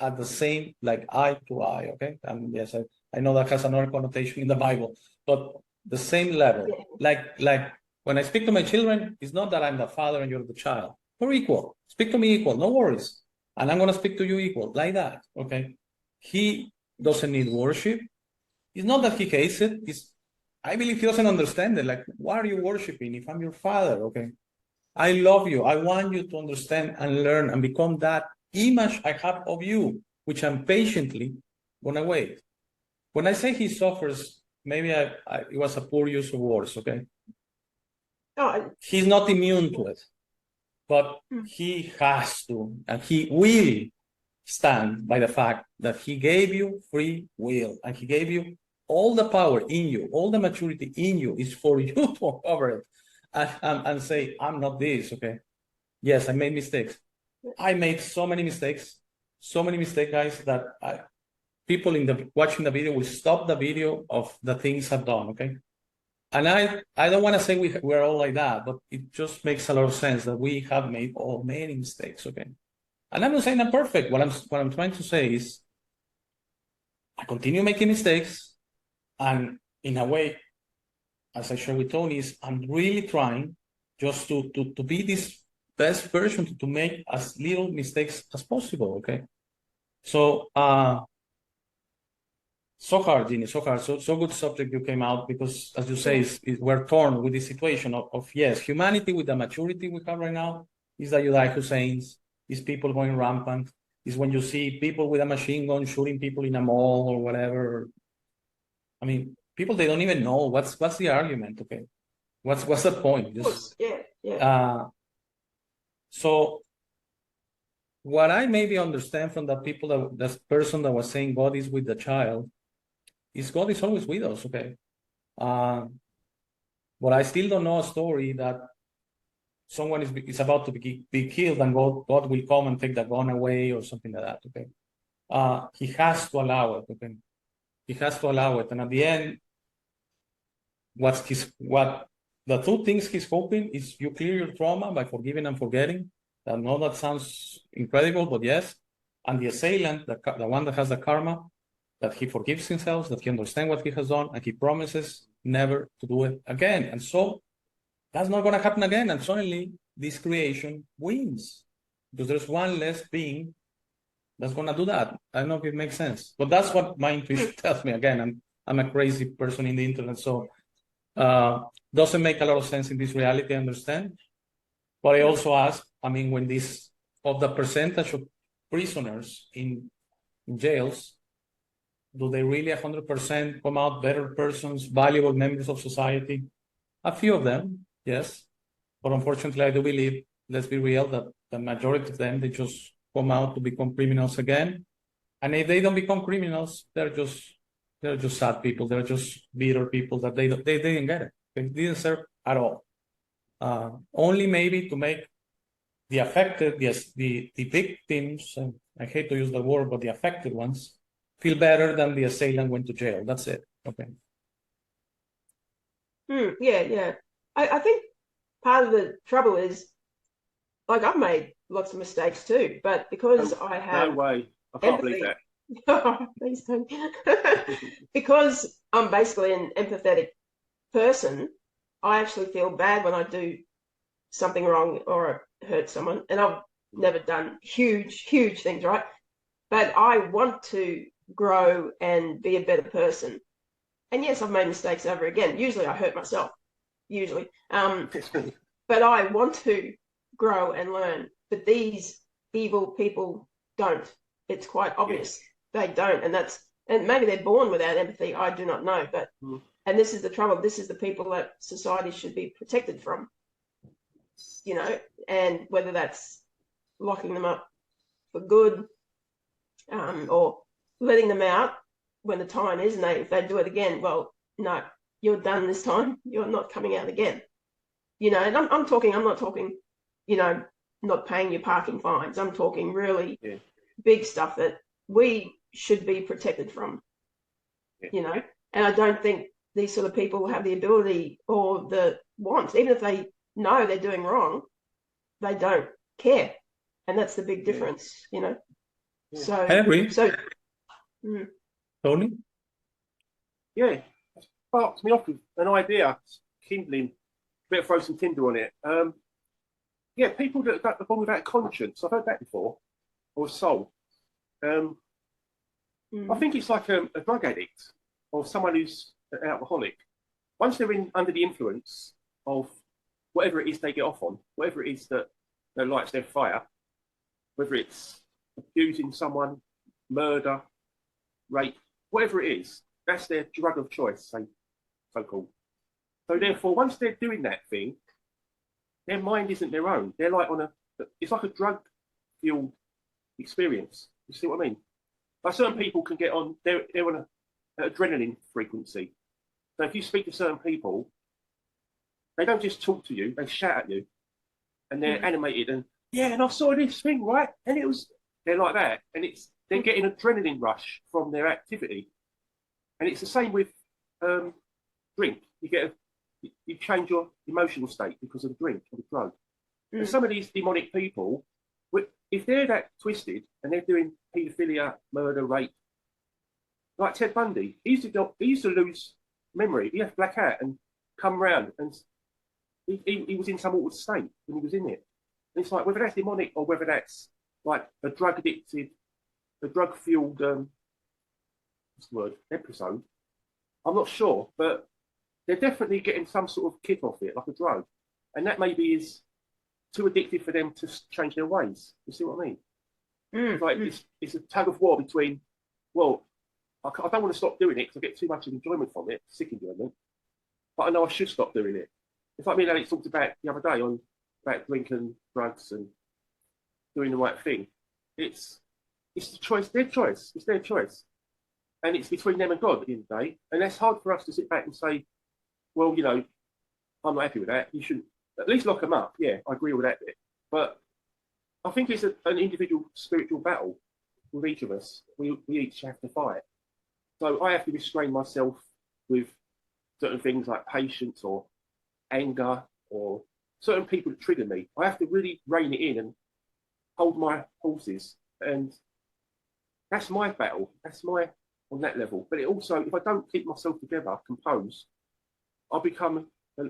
at the same, like eye to eye, okay? And yes, I know that has another connotation in the Bible, but the same level. Yeah. Like when I speak to my children, it's not that I'm the father and you're the child. We're equal. Speak to me equal, no worries. And I'm gonna speak to you equal, like that, okay? He doesn't need worship. It's not that he hates it, I believe he doesn't understand it. Like, why are you worshiping if I'm your father, okay? I love you. I want you to understand and learn and become that image I have of you, which I'm patiently gonna wait. When I say he suffers, maybe it was a poor use of words, okay? Oh, He's not immune to it, but he has to, and he will stand by the fact that he gave you free will, and he gave you all the power in you, all the maturity in you is for you to cover it and say, I'm not this, okay? Yes, I made mistakes. I made so many mistakes, guys, that people watching the video will stop the video of the things I've done, okay? And I don't want to say we're all like that, but it just makes a lot of sense that we have made many mistakes, okay? And I'm not saying I'm perfect. What I'm trying to say is I continue making mistakes, and in a way, as I shared with Tony, is I'm really trying just to be this best version, to make as little mistakes as possible, okay? So so hard, Ginny, so hard. So good subject you came out, because as you say, we're torn with this situation of yes, humanity with the maturity we have right now is the Uday Husseins, is people going rampant, is when you see people with a machine gun shooting people in a mall or whatever. I mean, people, they don't even know what's the argument, okay? What's the point? Just so what I maybe understand from the people that person that was saying God is with the child is God is always with us, okay? But I still don't know a story that someone is about to be killed and God will come and take the gun away or something like that, okay? He has to allow it, okay? He has to allow it. And at the end, the two things he's hoping is you clear your trauma by forgiving and forgetting. I know that sounds incredible, but yes. And the assailant, the one that has the karma, that he forgives himself, that he understands what he has done, and he promises never to do it again. And so that's not going to happen again. And suddenly this creation wins, because there's one less being that's going to do that. I don't know if it makes sense, but that's what my intuition tells me. Again, I'm a crazy person in the internet, so doesn't make a lot of sense in this reality, I understand. But I also ask, I mean, when of the percentage of prisoners in jails, do they really 100% come out better persons, valuable members of society? A few of them, yes. But unfortunately, I do believe, let's be real, that the majority of them, they just come out to become criminals again. And if they don't become criminals, they're just sad people. They're just bitter people that they didn't get it. They didn't serve at all. Only maybe to make the affected, the victims, and I hate to use the word, but the affected ones, feel better than the assailant went to jail. That's it. Okay. Yeah. I think part of the trouble is, like, I've made lots of mistakes too, but because I have no way, I can't believe that. Please don't. Because I'm basically an empathetic person, I actually feel bad when I do something wrong or hurt someone, and I've never done huge things, right? But I want to grow and be a better person. And yes, I've made mistakes over again. Usually I hurt myself, but I want to grow and learn. But these evil people don't. It's quite obvious they don't, and maybe they're born without empathy. I do not know, but and this is the trouble. This is the people that society should be protected from, and whether that's locking them up for good, or letting them out when the time is, and if they do it again, well, no, you're done this time. You're not coming out again. And I'm not talking, not paying your parking fines. I'm talking really big stuff that we should be protected from, and I don't think these sort of people have the ability or the want, even if they know they're doing wrong, they don't care, and that's the big difference, you know. Yeah. So, I agree. Tony? Yeah, it sparked me off with an idea, kindling, better throw some tinder on it. Yeah, people that are born without conscience, I've heard that before, or soul. I think it's like a drug addict or someone who's an alcoholic. Once they're under the influence of whatever it is they get off on, whatever it is that lights their fire, whether it's abusing someone, murder, rape, whatever it is, that's their drug of choice, so-called. So therefore, once they're doing that thing, their mind isn't their own. They're like it's like a drug-fueled experience. You see what I mean? Like certain people can get on, they're on an adrenaline frequency. So if you speak to certain people, they don't just talk to you, they shout at you. And they're animated and, yeah, and I saw this thing, right? And they're like that. And they're getting adrenaline rush from their activity. And it's the same with drink. You change your emotional state because of the drink or the drug. And some of these demonic people, if they're that twisted and they're doing paedophilia, murder, rape, like Ted Bundy, he used to lose memory. He had black hat and come round, and he was in some altered state when he was in it. And it's like, whether that's demonic or whether that's like a drug addicted, a drug fueled episode, I'm not sure, but they're definitely getting some sort of kick off it, like a drug, and that maybe is too addictive for them to change their ways. You see what I mean? It's a tug of war between, well, I don't want to stop doing it because I get too much enjoyment from it, sick enjoyment, but I know I should stop doing it. It's like me and Alex talked about the other day about drinking drugs and doing the right thing. It's the choice, their choice. It's their choice, and it's between them and God at the end of the day. And that's hard for us to sit back and say, well, you know, I'm not happy with that. You should at least lock them up. Yeah, I agree with that bit. But I think it's an individual spiritual battle with each of us. We each have to fight. So I have to restrain myself with certain things like patience or anger or certain people that trigger me. I have to really rein it in and hold my horses. And that's my battle. That's my on that level. But it also, if I don't keep myself together, composed, I'll become a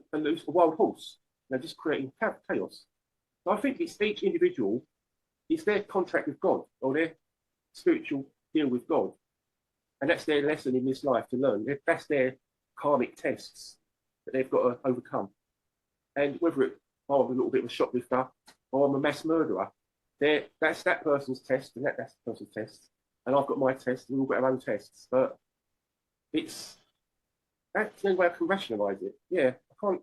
wild horse. They're just creating chaos. So I think it's each individual, it's their contract with God or their spiritual deal with God. And that's their lesson in this life to learn. That's their karmic tests that they've got to overcome. And whether I'm a little bit of a shoplifter or I'm a mass murderer, that's that person's test and that's the person's test. And I've got my test, we've all got our own tests. But that's the only way I can rationalise it. Yeah, I can't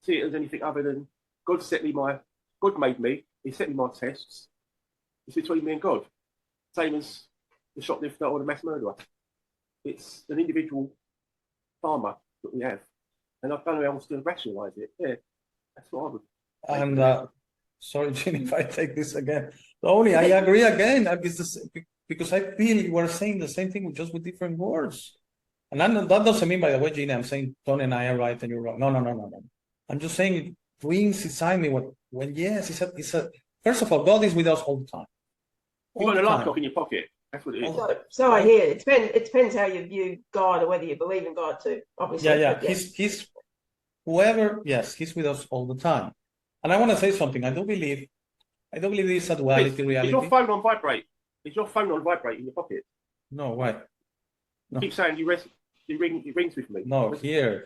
see it as anything other than God made me, He set me my tests. It's between me and God. Same as the shoplifter or the mass murderer. It's an individual karma that we have. And I don't know how else to rationalise it. Yeah, that's what I would. And sorry, Ginny, if I take this again. Tony, I agree again. Because I feel you were saying the same thing just with different words. And that doesn't mean, by the way, Ginny, I'm saying Tony and I are right and you're wrong. No. I'm just saying it brings inside me when yes, it's a first of all, God is with us all the time. You've got an alarm clock in your pocket. That's what it is. So I hear it depends how you view God or whether you believe in God too, obviously. Yeah. He's whoever, yes, he's with us all the time. And I want to say something. I don't believe this is a duality reality. Is your phone on vibrate? Is your phone on vibrate in your pocket? No, why? No. You keep saying it rings with me. No, here.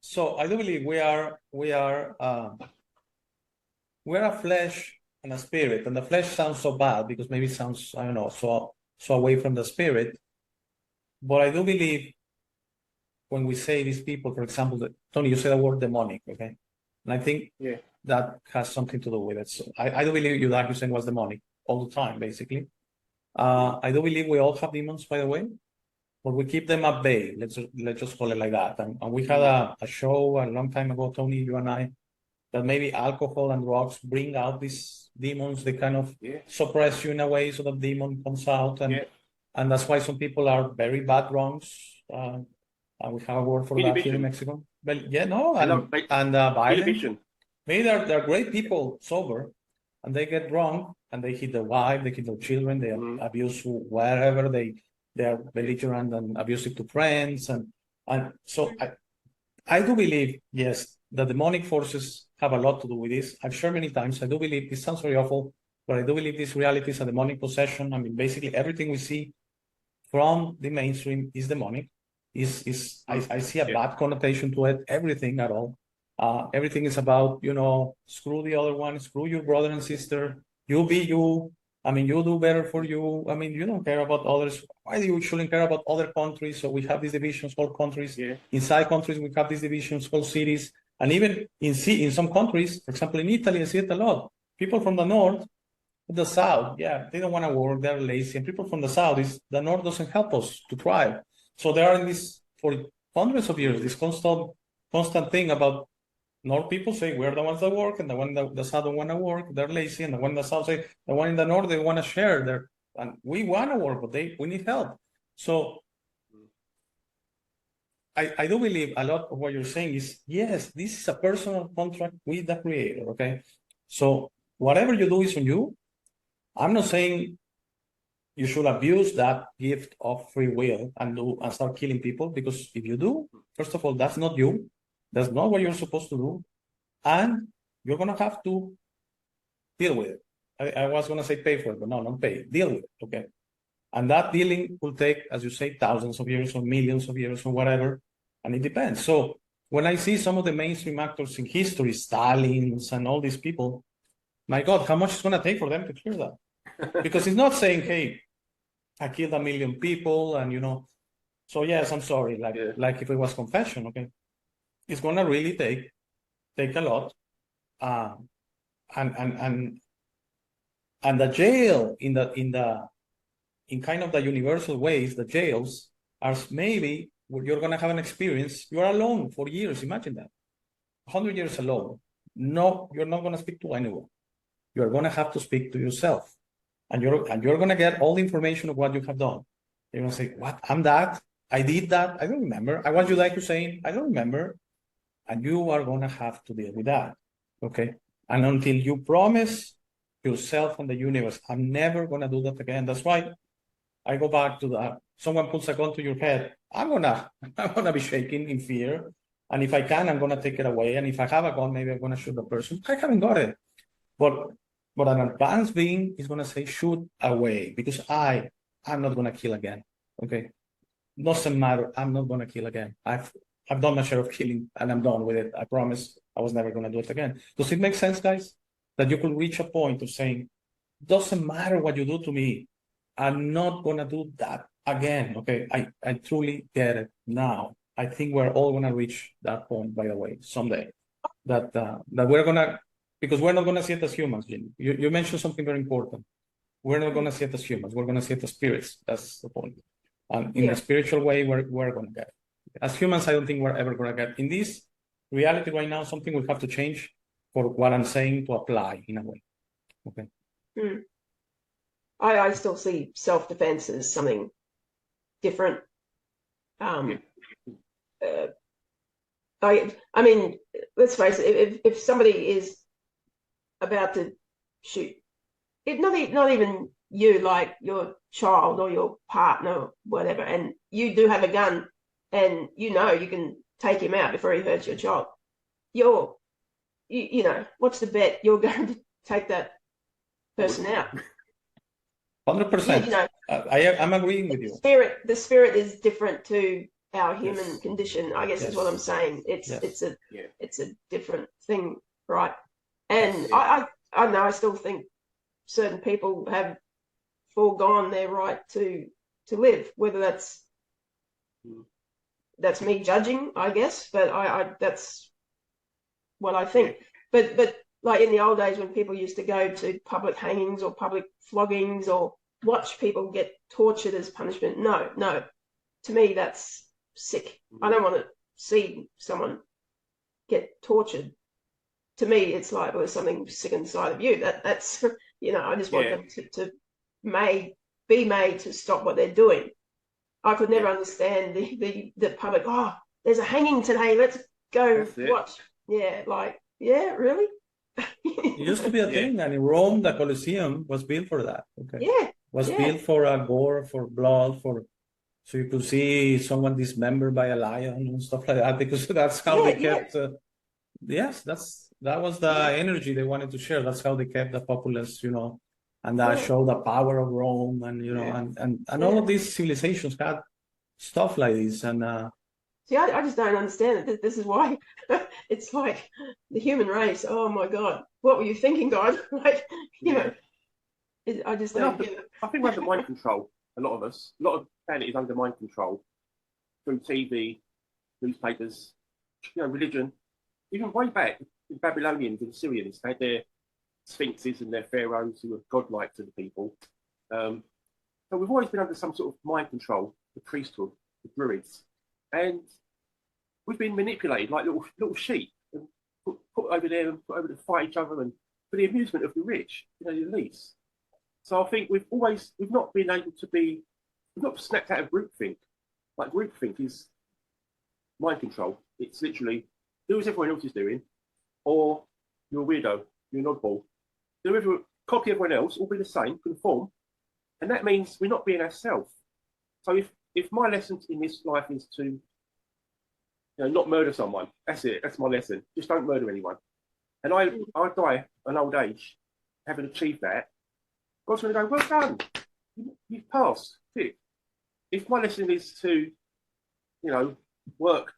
So I do believe we are a flesh and a spirit, and the flesh sounds so bad because maybe it sounds, I don't know, so away from the spirit. But I do believe when we say these people, for example, Tony, you said the word demonic, okay? And I think that has something to do with it. So I do believe Judah Hussein was demonic all the time, basically. I do believe we all have demons, by the way, but we keep them at bay. Let's just call it like that. And we had a show a long time ago, Tony, you and I, that maybe alcohol and drugs bring out these demons. They kind of suppress you in a way so the demon comes out. And and that's why some people are very bad drunks. And we have a word for that here in Inhibition. Mexico. But yeah, no, I love- and violent. Inhibition. Maybe they're great people sober, and they get drunk and they hit their wife, they hit their children, they Mhm. abuse wherever they are belligerent and abusive to friends, and so I do believe, yes, the demonic forces have a lot to do with this. I've shared many times. I do believe this sounds very awful, but I do believe this reality is a demonic possession. I mean, basically everything we see from the mainstream is demonic. I see a Yeah. bad connotation to it. Everything at all. Everything is about, screw the other one, screw your brother and sister. You be you. I mean, you do better for you. I mean, you don't care about others. Why do you shouldn't care about other countries? So we have these divisions called countries. Yeah. Inside countries, we have these divisions called cities. And even in some countries, for example, in Italy, I see it a lot. People from the north, the south, yeah, they don't want to work, they're lazy. And people from the south, the north doesn't help us to thrive. So they are in this, for hundreds of years, this constant thing about north people say we're the ones that work, and the one that the south don't want to work, they're lazy, and the one that south say the one in the north they want to share and we want to work, but we need help. So I do believe a lot of what you're saying is, yes, this is a personal contract with the creator, okay? So whatever you do is on you. I'm not saying you should abuse that gift of free will and start killing people, because if you do, first of all, that's not you. That's not what you're supposed to do. And you're going to have to deal with it. I was going to say pay for it, but no, not pay. Deal with it, okay? And that dealing will take, as you say, thousands of years or millions of years or whatever. And it depends. So when I see some of the mainstream actors in history, Stalins and all these people, my God, how much it's going to take for them to clear that? Because it's not saying, hey, I killed 1 million people, and so yes, I'm sorry, like if it was confession, okay? It's gonna really take a lot. And the jail in kind of the universal ways, the jails are maybe where you're gonna have an experience. You're alone for years, imagine that. 100 years alone. No, you're not gonna speak to anyone. You're gonna have to speak to yourself. And you're going to get all the information of what you have done. You're going to say, what? I'm that? I did that? I don't remember. I want you like Hussein? I don't remember. And you are going to have to deal with that. Okay? And until you promise yourself and the universe, I'm never going to do that again. That's why I go back to that. Someone puts a gun to your head. I'm gonna be shaking in fear. And if I can, I'm going to take it away. And if I have a gun, maybe I'm going to shoot the person. I haven't got it. But an advanced being is going to say, shoot away, because I'm not going to kill again. Okay? Doesn't matter. I'm not going to kill again. I've done my share of killing, and I'm done with it. I promise I was never going to do it again. Does it make sense, guys? That you could reach a point of saying, doesn't matter what you do to me. I'm not going to do that again. Okay? I truly get it now. I think we're all going to reach that point, by the way, someday. That we're going to, because we're not going to see it as humans, Jimmy. You mentioned something very important. We're not going to see it as humans. We're going to see it as spirits. That's the point. And in a spiritual way, we're going to get it. As humans, I don't think we're ever going to get. In this reality right now, something will have to change for what I'm saying to apply in a way. Okay. I still see self-defense as something different. I mean, let's face it. If somebody is about to shoot, not even you, like your child or your partner or whatever, and you do have a gun, and you can take him out before he hurts your child, what's the bet? You're going to take that person out. 100%. I'm agreeing with you. The spirit is different to our human condition, I guess is what I'm saying. It's a different thing, right? And I know I still think certain people have foregone their right to live, whether that's me judging, I guess, but I that's what I think. But like in the old days when people used to go to public hangings or public floggings or watch people get tortured as punishment, no, to me that's sick. I don't want to see someone get tortured. To me, it's like there's something sick inside of you. That's I just want them to may be made to stop what they're doing. I could never understand the public. Oh, there's a hanging today. Let's go watch. Yeah, like, yeah, really? It used to be a thing, and in Rome, the Colosseum was built for that. Okay, Yeah, was built for gore, for blood, so you could see someone dismembered by a lion and stuff like that, because that's how they kept. Yes, that was the energy they wanted to share. That's how they kept the populace, and that showed the power of Rome, and and all of these civilizations had stuff like this, and. See, I just don't understand it. This is why it's like the human race. Oh my God, what were you thinking, God? Like, I just don't get it. I think we're under mind control. A lot of us, a lot of the planet is under mind control through TV, newspapers, religion. Even way back, the Babylonians and the Syrians had their sphinxes and their pharaohs who were godlike to the people. So we've always been under some sort of mind control, the priesthood, the druids. And we've been manipulated like little sheep and put over there and put over to fight each other and for the amusement of the rich, the elites. So I think we've not been able to we've not snapped out of groupthink. Like groupthink is mind control. It's literally do as everyone else is doing, or you're a weirdo, you're an oddball. Copy everyone else, all be the same, conform, and that means we're not being ourselves. So if my lesson in this life is to not murder someone, that's it. That's my lesson. Just don't murder anyone. And I die an old age, having achieved that. God's going to go, well done. You've passed. If my lesson is to, work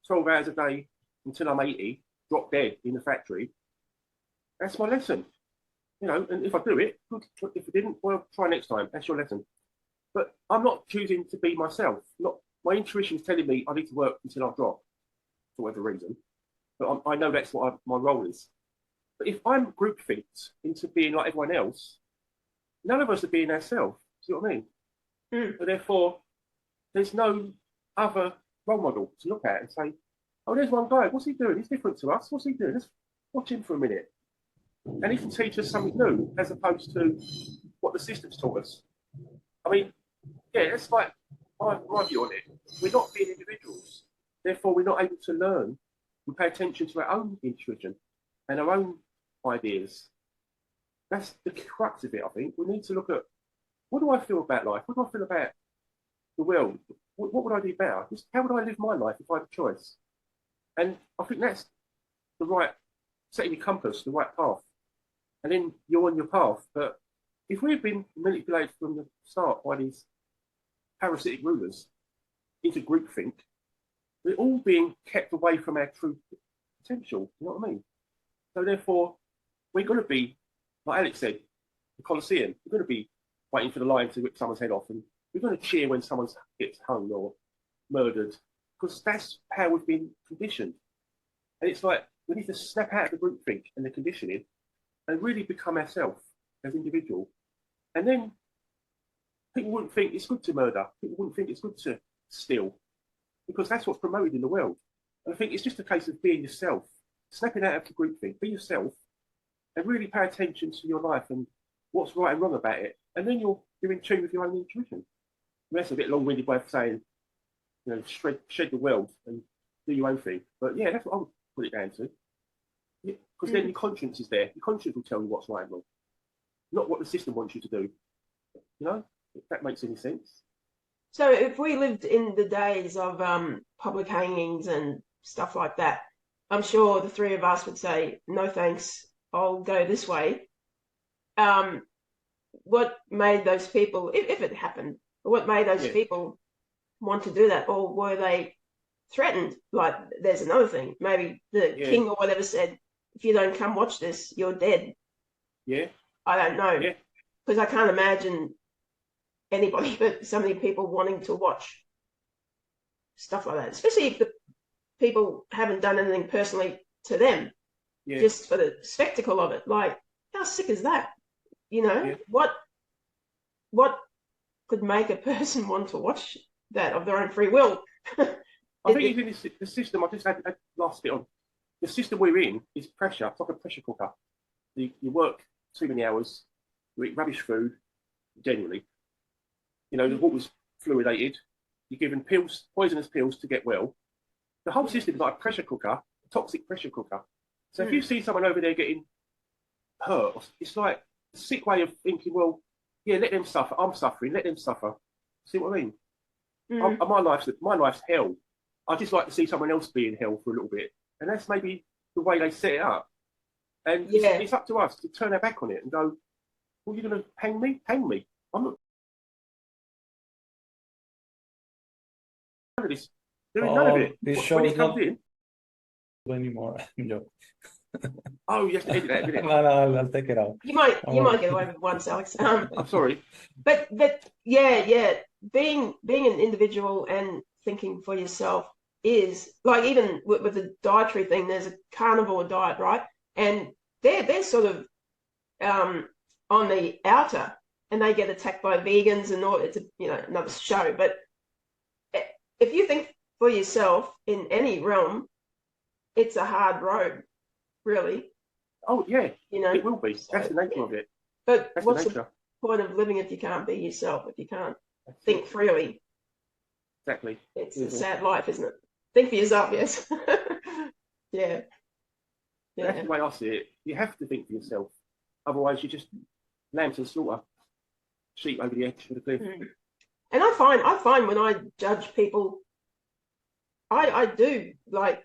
12 hours a day until I'm 80, drop dead in the factory, that's my lesson. And if I do it, good. If I didn't, well, try next time. That's your lesson. But I'm not choosing to be myself. My intuition is telling me I need to work until I drop, for whatever reason. But I know that's what my role is. But if I'm groupthinked into being like everyone else, none of us are being ourselves. See what I mean? So therefore, there's no other role model to look at and say, oh, there's one guy. What's he doing? He's different to us. What's he doing? Let's watch him for a minute. And he can teach us something new, as opposed to what the system's taught us. I mean, that's like my view on it. We're not being individuals. Therefore, we're not able to learn and pay attention to our own intuition and our own ideas. That's the crux of it, I think. We need to look at, what do I feel about life? What do I feel about the world? What would I do better? How would I live my life if I had a choice? And I think that's the right, setting your compass, the right path. And then you're on your path. But if we've been manipulated from the start by these parasitic rulers into groupthink, we're all being kept away from our true potential. You know what I mean? So therefore, we're going to be, like Alex said, the Colosseum. We're going to be waiting for the lion to rip someone's head off, and we're going to cheer when someone gets hung or murdered, because that's how we've been conditioned. And it's like we need to snap out of the groupthink and the conditioning and really become ourselves as individuals. And then people wouldn't think it's good to murder. People wouldn't think it's good to steal, because that's what's promoted in the world. And I think it's just a case of being yourself, snapping out of the groupthink, be yourself, and really pay attention to your life and what's right and wrong about it. And then you're in tune with your own intuition. And that's a bit long-winded way of saying, shed the world and do your own thing. But yeah, that's what I would put it down to. Because then your conscience is there. Your conscience will tell you what's right and wrong, not what the system wants you to do. If that makes any sense. So if we lived in the days of public hangings and stuff like that, I'm sure the three of us would say, no thanks, I'll go this way. What made those people, if it happened, what made those people want to do that? Or were they threatened? Like, there's another thing. Maybe the king or whatever said, if you don't come watch this, you're dead. Yeah. I don't know. Yeah. Because I can't imagine anybody but so many people wanting to watch stuff like that, especially if the people haven't done anything personally to them, just for the spectacle of it. Like, how sick is that? What could make a person want to watch that of their own free will? I think even the system, I just had last bit on, the system we're in is pressure. It's like a pressure cooker. You work too many hours, you eat rubbish food, generally. You know, the water's fluoridated. You're given pills, poisonous pills to get well. The whole system is like a pressure cooker, a toxic pressure cooker. So if you see someone over there getting hurt, it's like a sick way of thinking, well, yeah, let them suffer. I'm suffering, let them suffer. See what I mean? My life's hell. I just like to see someone else be in hell for a little bit. And that's maybe the way they set it up. And it's up to us to turn our back on it and go, well, you're going to hang me? Hang me. I'm not. None of this. There is none of it. This When show it is comes not in, anymore. No, oh, you have to edit that, didn't it? I'll take it out. You might get away with once, Alex. I'm sorry. But yeah, being an individual and thinking for yourself is like, even with the dietary thing, there's a carnivore diet, right? And they're sort of on the outer, and they get attacked by vegans and all. It's another show. But if you think for yourself in any realm, it's a hard road, really. Oh, yeah. It will be. That's the nature of it. But That's what's the the nature. point of living if you can't be yourself, if you can't think freely? Exactly. It's a sad life, isn't it? Think for yourself, yes. Yeah. That's the way I see it. You have to think for yourself. Otherwise, you just lamb to the slaughter. Sheep over the edge of the cliff. And I find when I judge people, I do like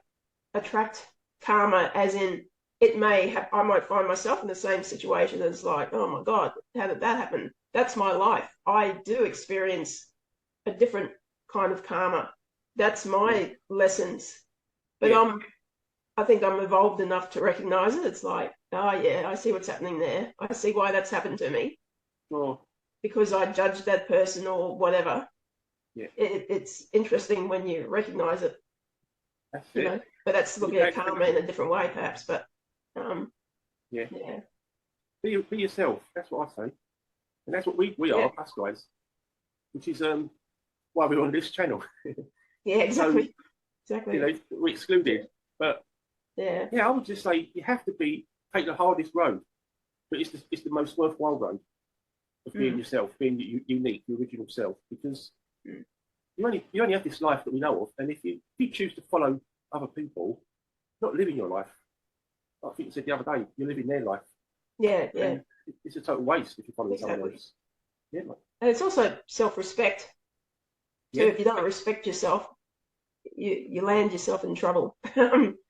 attract karma, as in I might find myself in the same situation as like, oh my God, how did that happen? That's my life. I do experience a different kind of karma. That's my lessons. But I think I'm evolved enough to recognize it. It's like, oh yeah, I see what's happening there. I see why that's happened to me. Sure. Because I judged that person or whatever. Yeah. It's interesting when you recognize it. That's you it. know, but that's looking at karma in a different way, perhaps. But yeah. Be yourself. That's what I say, and that's what we are, us guys. Which is why we're on this channel. Yeah, exactly. Exactly. We're excluded, but yeah, I would just say you have to take the hardest road, but it's the most worthwhile road of being yourself, being unique, your original self, because you only have this life that we know of, and if you choose to follow other people, not living your life. I think you said the other day, you're living their life. Yeah. And it's a total waste if you follow someone else. Yeah, mate. And it's also self-respect. So if you don't respect yourself, you land yourself in trouble.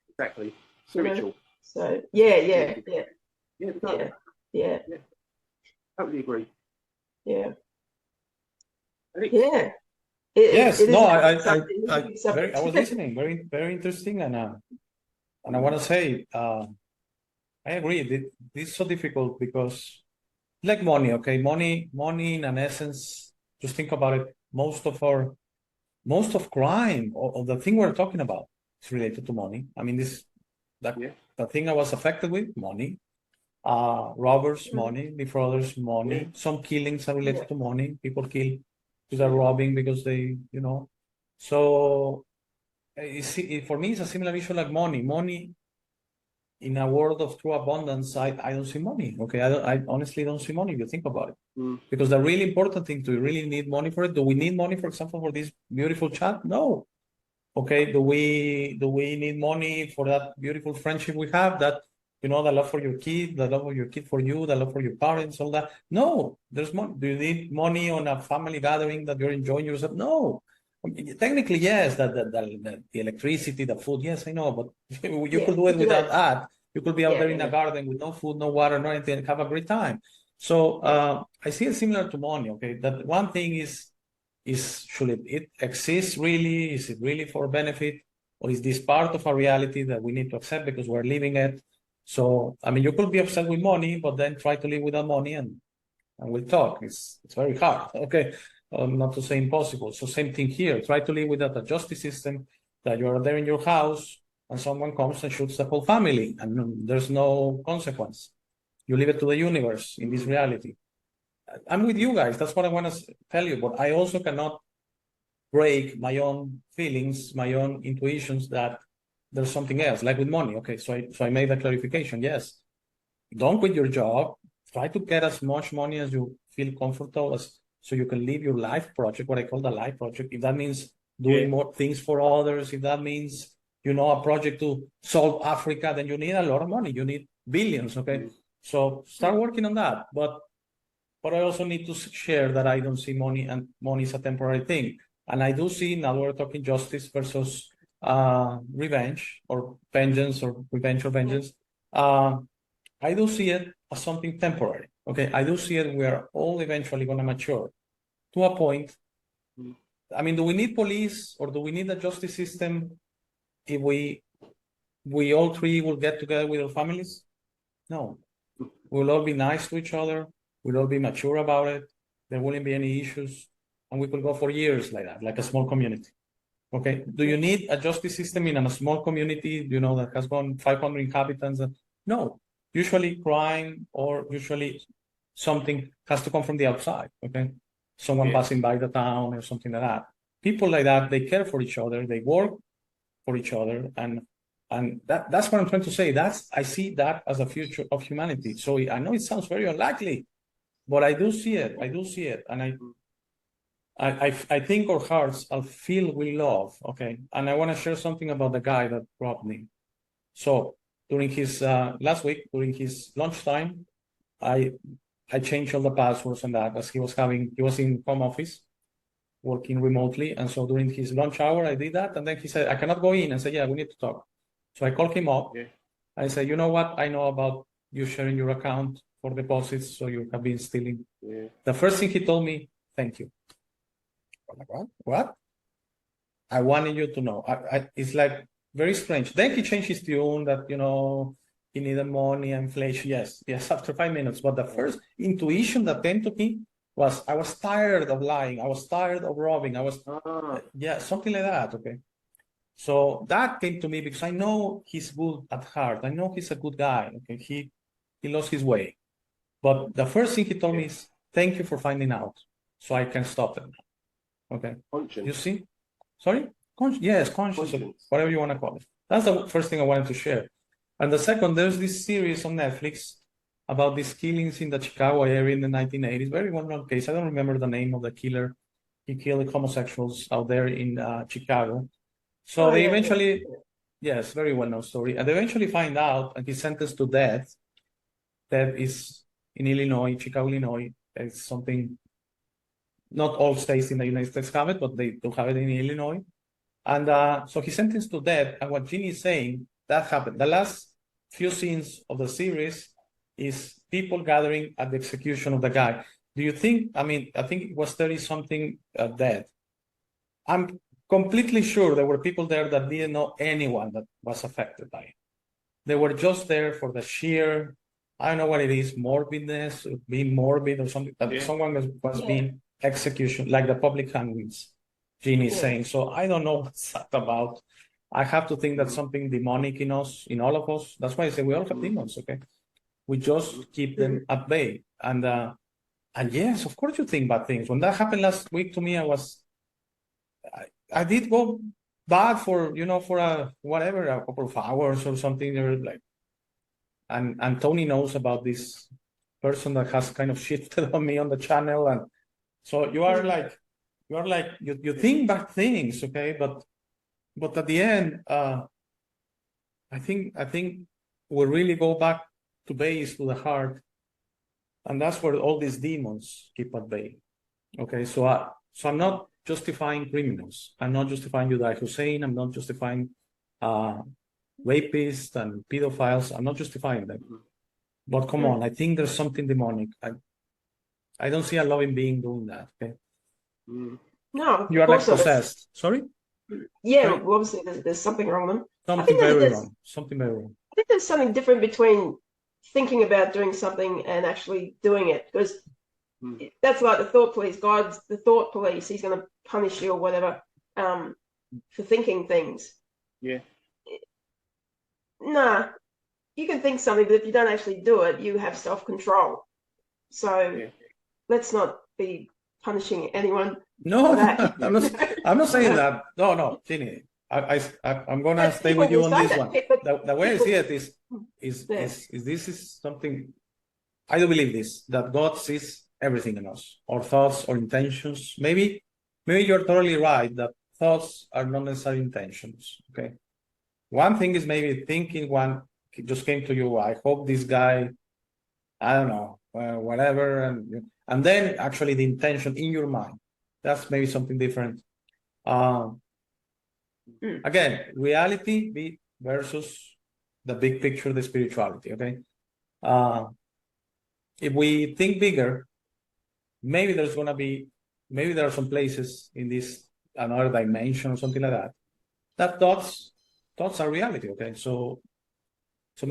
Exactly. Spiritual. So yeah. Totally agree. Yeah. Yeah. Yes, it no, is I was listening. Very, very interesting, and I want to say, I agree. This is so difficult because, like money, okay, money in an essence. Just think about it. Most of crime or the thing we're talking about is related to money. I mean, the thing I was affected with, money. Robbers, money. Defrauders, money. Some killings are related to money. People kill because they're robbing, because they, So for me, it's a similar issue like money. Money, in a world of true abundance, I don't see money. Okay, I honestly don't see money if you think about it. Because the really important thing, do we really need money for it? Do we need money, for example, for this beautiful chat? No. Okay, do we need money for that beautiful friendship we have? That, the love for your kid, the love of your kid for you, the love for your parents, all that? No, there's money. Do you need money on a family gathering that you're enjoying yourself? No. Technically, yes, the electricity, the food, yes, I know, but you could do it without that. You could be out there in a garden with no food, no water, no anything, and have a great time. So I see it similar to money, okay? That one thing is should it exist really? Is it really for benefit? Or is this part of a reality that we need to accept because we're living it? So, I mean, you could be upset with money, but then try to live without money and we'll talk. It's very hard, okay? Not to say impossible. So same thing here. Try to live without a justice system that you're there in your house and someone comes and shoots the whole family and there's no consequence. You leave it to the universe in this reality. I'm with you guys. That's what I want to tell you. But I also cannot break my own feelings, my own intuitions that there's something else, like with money. Okay, so I made that clarification. Yes, don't quit your job. Try to get as much money as you feel comfortable, so you can live your life project, what I call the life project. If that means doing more things for others, if that means, a project to solve Africa, then you need a lot of money. You need billions, okay? So start working on that. But I also need to share that I don't see money, and money is a temporary thing. And I do see, now we're talking justice versus revenge or vengeance, or revenge or vengeance. I do see it as something temporary. Okay, I do see it. We are all eventually going to mature to a point. I mean, do we need police, or do we need a justice system if we all three will get together with our families? No, we'll all be nice to each other. We'll all be mature about it. There wouldn't be any issues, and we could go for years like that, like a small community. Okay, do you need a justice system in a small community, that has gone 500 inhabitants? No, usually crime or usually something has to come from the outside, okay? Someone passing by the town or something like that. People like that, they care for each other, they work for each other, and that's what I'm trying to say. I see that as a future of humanity. So I know it sounds very unlikely, but I do see it. And I think our hearts are filled with love, okay? And I want to share something about the guy that robbed me. So during his last week, during his lunchtime, I changed all the passwords and that, as he was in home office, working remotely. And so during his lunch hour, I did that. And then he said, I cannot go in. And said, yeah, we need to talk. So I called him up. Yeah. I said, you know what? I know about you sharing your account for deposits, so you have been stealing. Yeah. The first thing he told me, thank you. I'm like, what? I wanted you to know. It's like very strange. Then he changed his tune that, he needed money, inflation. Yes, after 5 minutes. But the first intuition that came to me was, I was tired of lying. I was tired of robbing. Something like that, okay? So that came to me because I know he's good at heart. I know he's a good guy, okay? He lost his way. But the first thing he told me is, thank you for finding out, so I can stop it. Okay. Conscience. You see? Sorry? Conscience. Whatever you want to call it. That's the first thing I wanted to share. And the second, there's this series on Netflix about these killings in the Chicago area in the 1980s. Very well-known case. I don't remember the name of the killer. He killed homosexuals out there in Chicago. So they eventually, yes, very well-known story. And they eventually find out, and he's sentenced to death. Death is in Illinois, Chicago, Illinois. It's something, not all states in the United States have it, but they do have it in Illinois. And so he's sentenced to death. And what Ginny is saying, that happened. The last few scenes of the series is people gathering at the execution of the guy. Do you think, I think it was 30-something dead. I'm completely sure there were people there that didn't know anyone that was affected by it. They were just there for the sheer, I don't know what it is, morbidness, being morbid or something, that someone was being executed, like the public hangings, Ginny is saying. So I don't know what's that about. I have to think that's something demonic in us, in all of us. That's why I say we all have demons, okay? We just keep them at bay. And yes, of course you think bad things. When that happened last week to me, I did go bad for a couple of hours or something. Like, and Tony knows about this person that has kind of shifted on me on the channel. And so you think bad things, okay? But at the end, I think we really go back to base, to the heart, and that's where all these demons keep at bay. Okay, so I'm not justifying criminals. I'm not justifying Uday Hussein. I'm not justifying rapists and pedophiles. I'm not justifying them. But come on, I think there's something demonic. I don't see a loving being doing that. Okay. No, you are like possessed. Sorry. Yeah, well, obviously there's something wrong with them. Something very wrong. I think there's something different between thinking about doing something and actually doing it, because that's like the thought police. God's the thought police. He's going to punish you or whatever for thinking things. Yeah. Nah, you can think something, but if you don't actually do it, you have self-control. So let's not be punishing anyone. No, I'm not saying that. No, Ginny. I'm gonna stay with you on this one. The way I see it is this is something. I do believe this, that God sees everything in us, our thoughts or intentions. Maybe you're totally right that thoughts are not necessarily intentions. Okay. One thing is maybe thinking one just came to you. I hope this guy, I don't know, whatever, and then actually the intention in your mind. That's maybe something different. Again, reality versus the big picture, the spirituality. Okay. If we think bigger, maybe there are some places in this another dimension or something like that. That thoughts are reality. Okay. So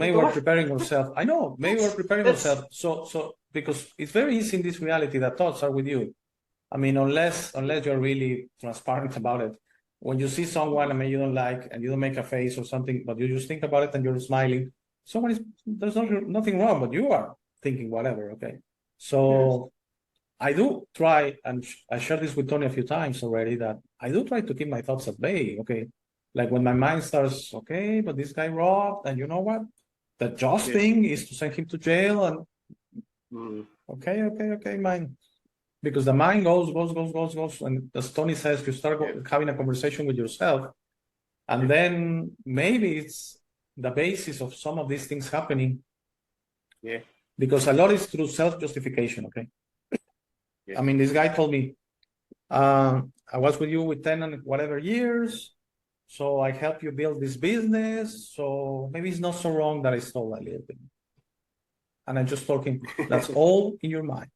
maybe we're preparing ourselves. I know, maybe we're preparing ourselves. So because it's very easy in this reality that thoughts are with you. I mean, unless you're really transparent about it. When you see someone I mean you don't like and you don't make a face or something, but you just think about it and you're smiling, there's nothing wrong, but you are thinking whatever, okay? So I do try, and I shared this with Tony a few times already, that I do try to keep my thoughts at bay, okay? Like when my mind starts, okay, but this guy robbed, and you know what? The just thing is to send him to jail, and okay, mind. Because the mind goes, and as Tony says, you start having a conversation with yourself, and then maybe it's the basis of some of these things happening. Yeah. Because a lot is through self-justification, okay? Yeah. I mean, this guy told me, I was with you with 10 and whatever years, so I helped you build this business, so maybe it's not so wrong that I stole a little bit. And I'm just talking, that's all in your mind.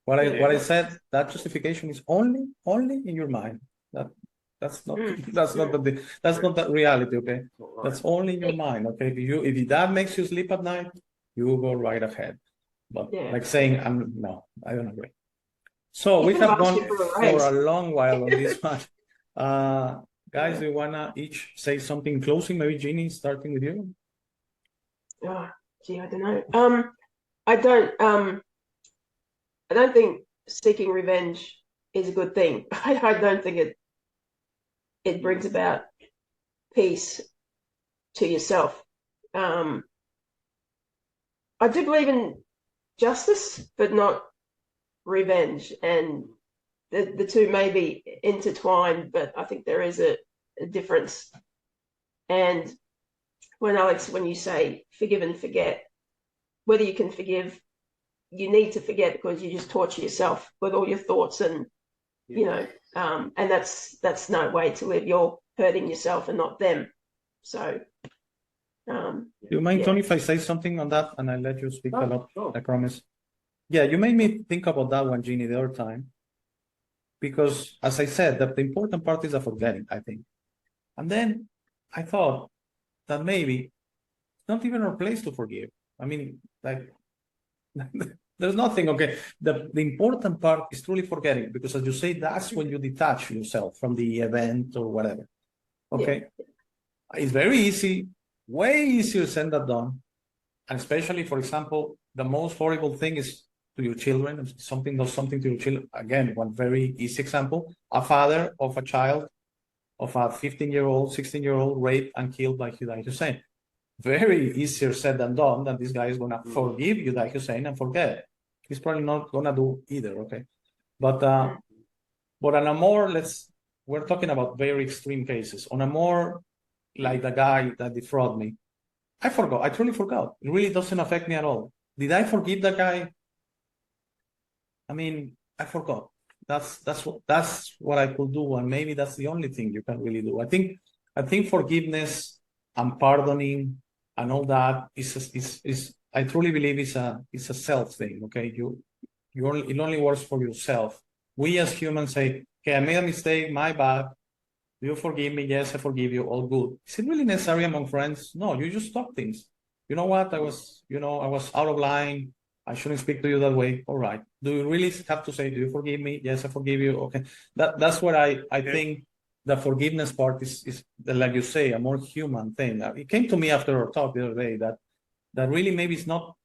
What I said, that justification is only in your mind. That's not the reality, okay? That's only in your mind, okay? If that makes you sleep at night, you go right ahead. But like saying, no, I don't agree. So we have gone for a long while on this one. Guys, do you wanna each say something in closing? Maybe Jeannie, starting with you. Oh, gee, I don't know. I don't think seeking revenge is a good thing. I don't think it brings about peace to yourself. I do believe in justice, but not revenge, and the two may be intertwined, but I think there is a difference. And when you say forgive and forget, whether you can forgive, you need to forget, because you just torture yourself with all your thoughts, and and that's no way to live. You're hurting yourself and not them. So do you mind, Tony, if I say something on that and I let you speak a lot? Sure. I promise. Yeah, you made me think about that one, Jeannie, the other time, because as I said, the important part is the forgetting, I think. And then I thought that maybe it's not even our place to forgive. I mean, like there's nothing, okay. The important part is truly forgetting, because as you say, that's when you detach yourself from the event or whatever. Okay. It's very easy, way easier said than done. And especially, for example, the most horrible thing is to your children. If something does something to your children. Again, one very easy example: a father of a child, of a 15-year-old, 16-year-old, raped and killed by Uday Hussein. Very easier said than done. That this guy is gonna forgive Uday Hussein and forget. He's probably not gonna do either. Okay, but on a more, we're talking about very extreme cases. On a more, like the guy that defrauded me, I forgot. I truly forgot. It really doesn't affect me at all. Did I forgive that guy? I mean, I forgot. That's what I could do, and maybe that's the only thing you can really do. I think forgiveness and pardoning and all that is I truly believe it's a self thing. Okay, it only works for yourself. We as humans say, okay, I made a mistake, my bad. Do you forgive me? Yes, I forgive you. All good. Is it really necessary among friends? No, you just stop things. You know what? I was out of line. I shouldn't speak to you that way. All right. Do you really have to say, do you forgive me? Yes, I forgive you. Okay. That's what I think the forgiveness part is, like you say, a more human thing. It came to me after our talk the other day that really maybe it's not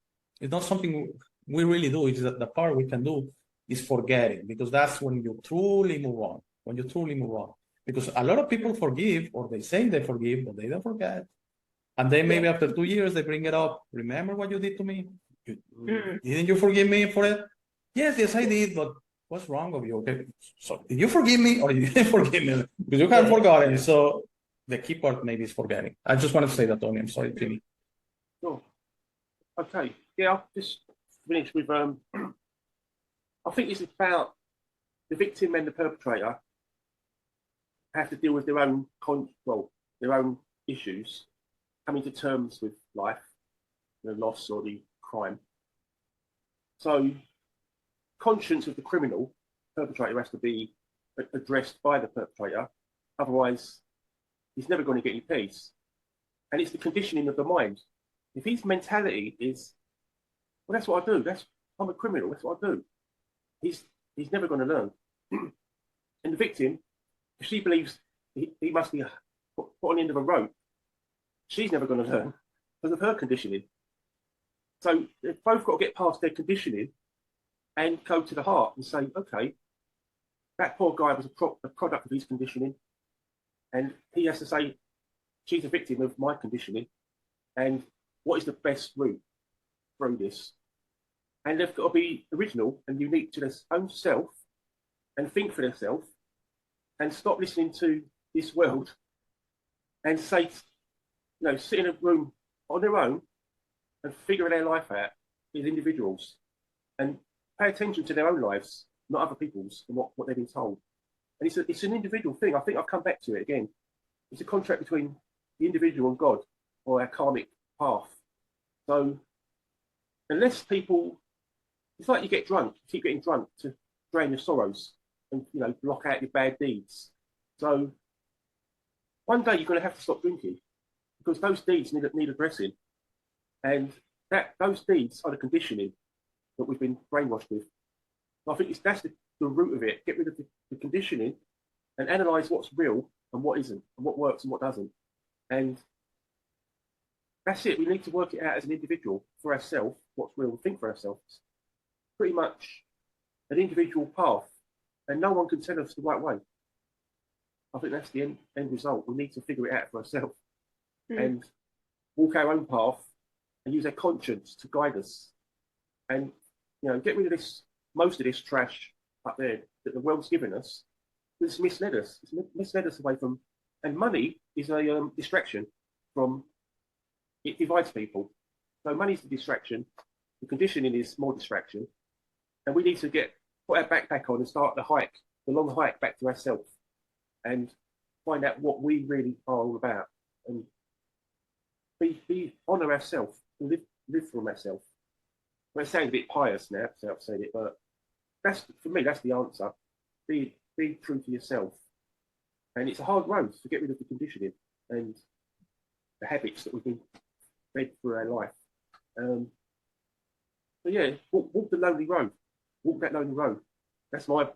something we really do. It's that the part we can do is forgetting, because that's when you truly move on. When you truly move on. Because a lot of people forgive, or they say they forgive, but they don't forget. And then maybe after 2 years, they bring it up. Remember what you did to me? Didn't you forgive me for it? Yes, I did, but what's wrong with you? Okay, so did you forgive me or you didn't forgive me? Because you have forgotten. So the key part maybe is forgetting. I just want to say that, Tony. I'm sorry, Jimmy. Sure. Okay. Yeah, I'll just finish with I think it's about the victim and the perpetrator have to deal with their own their own issues, coming to terms with life, the loss or the crime. So conscience of the criminal perpetrator has to be addressed by the perpetrator, otherwise he's never going to get any peace. And it's the conditioning of the mind. If his mentality is, well, that's what I do, I'm a criminal, that's what I do, he's never going to learn. And the victim, if she believes he must be put on the end of a rope, she's never going to learn because of her conditioning. So they've both got to get past their conditioning and go to the heart and say, okay, that poor guy was a product of his conditioning, and he has to say, she's a victim of my conditioning, and what is the best route through this? And they've got to be original and unique to their own self and think for themselves and stop listening to this world and say, sit in a room on their own and figure their life out as individuals and pay attention to their own lives, not other people's, and what they've been told. And it's an individual thing. I think I'll come back to it again. It's a contract between the individual and God, or our karmic path. So unless people, it's like you get drunk, you keep getting drunk to drain your sorrows and block out your bad deeds. So one day you're going to have to stop drinking because those deeds need addressing, and those deeds are the conditioning that we've been brainwashed with. And I think that's the root of it. Get rid of the conditioning and analyze what's real and what isn't, and what works and what doesn't. And that's it. We need to work it out as an individual for ourselves, what's real, and think for ourselves. Pretty much an individual path, and no one can tell us the right way. I think that's the end result. We need to figure it out for ourselves and walk our own path and use our conscience to guide us, and get rid of most of this trash up there that the world's given us. It's misled us. It's misled us away from, and money is a distraction from. It divides people. So money's the distraction. The conditioning is more distraction, and we need to put our backpack on and start the long hike back to ourselves, and find out what we really are all about, and honour ourselves and live from ourselves. Well, it sounds a bit pious now, so I've said it, but for me, that's the answer. Be true to yourself. And it's a hard road to get rid of the conditioning and the habits that we've been fed through our life. So yeah, walk the lonely road. Walk that lonely road. That's my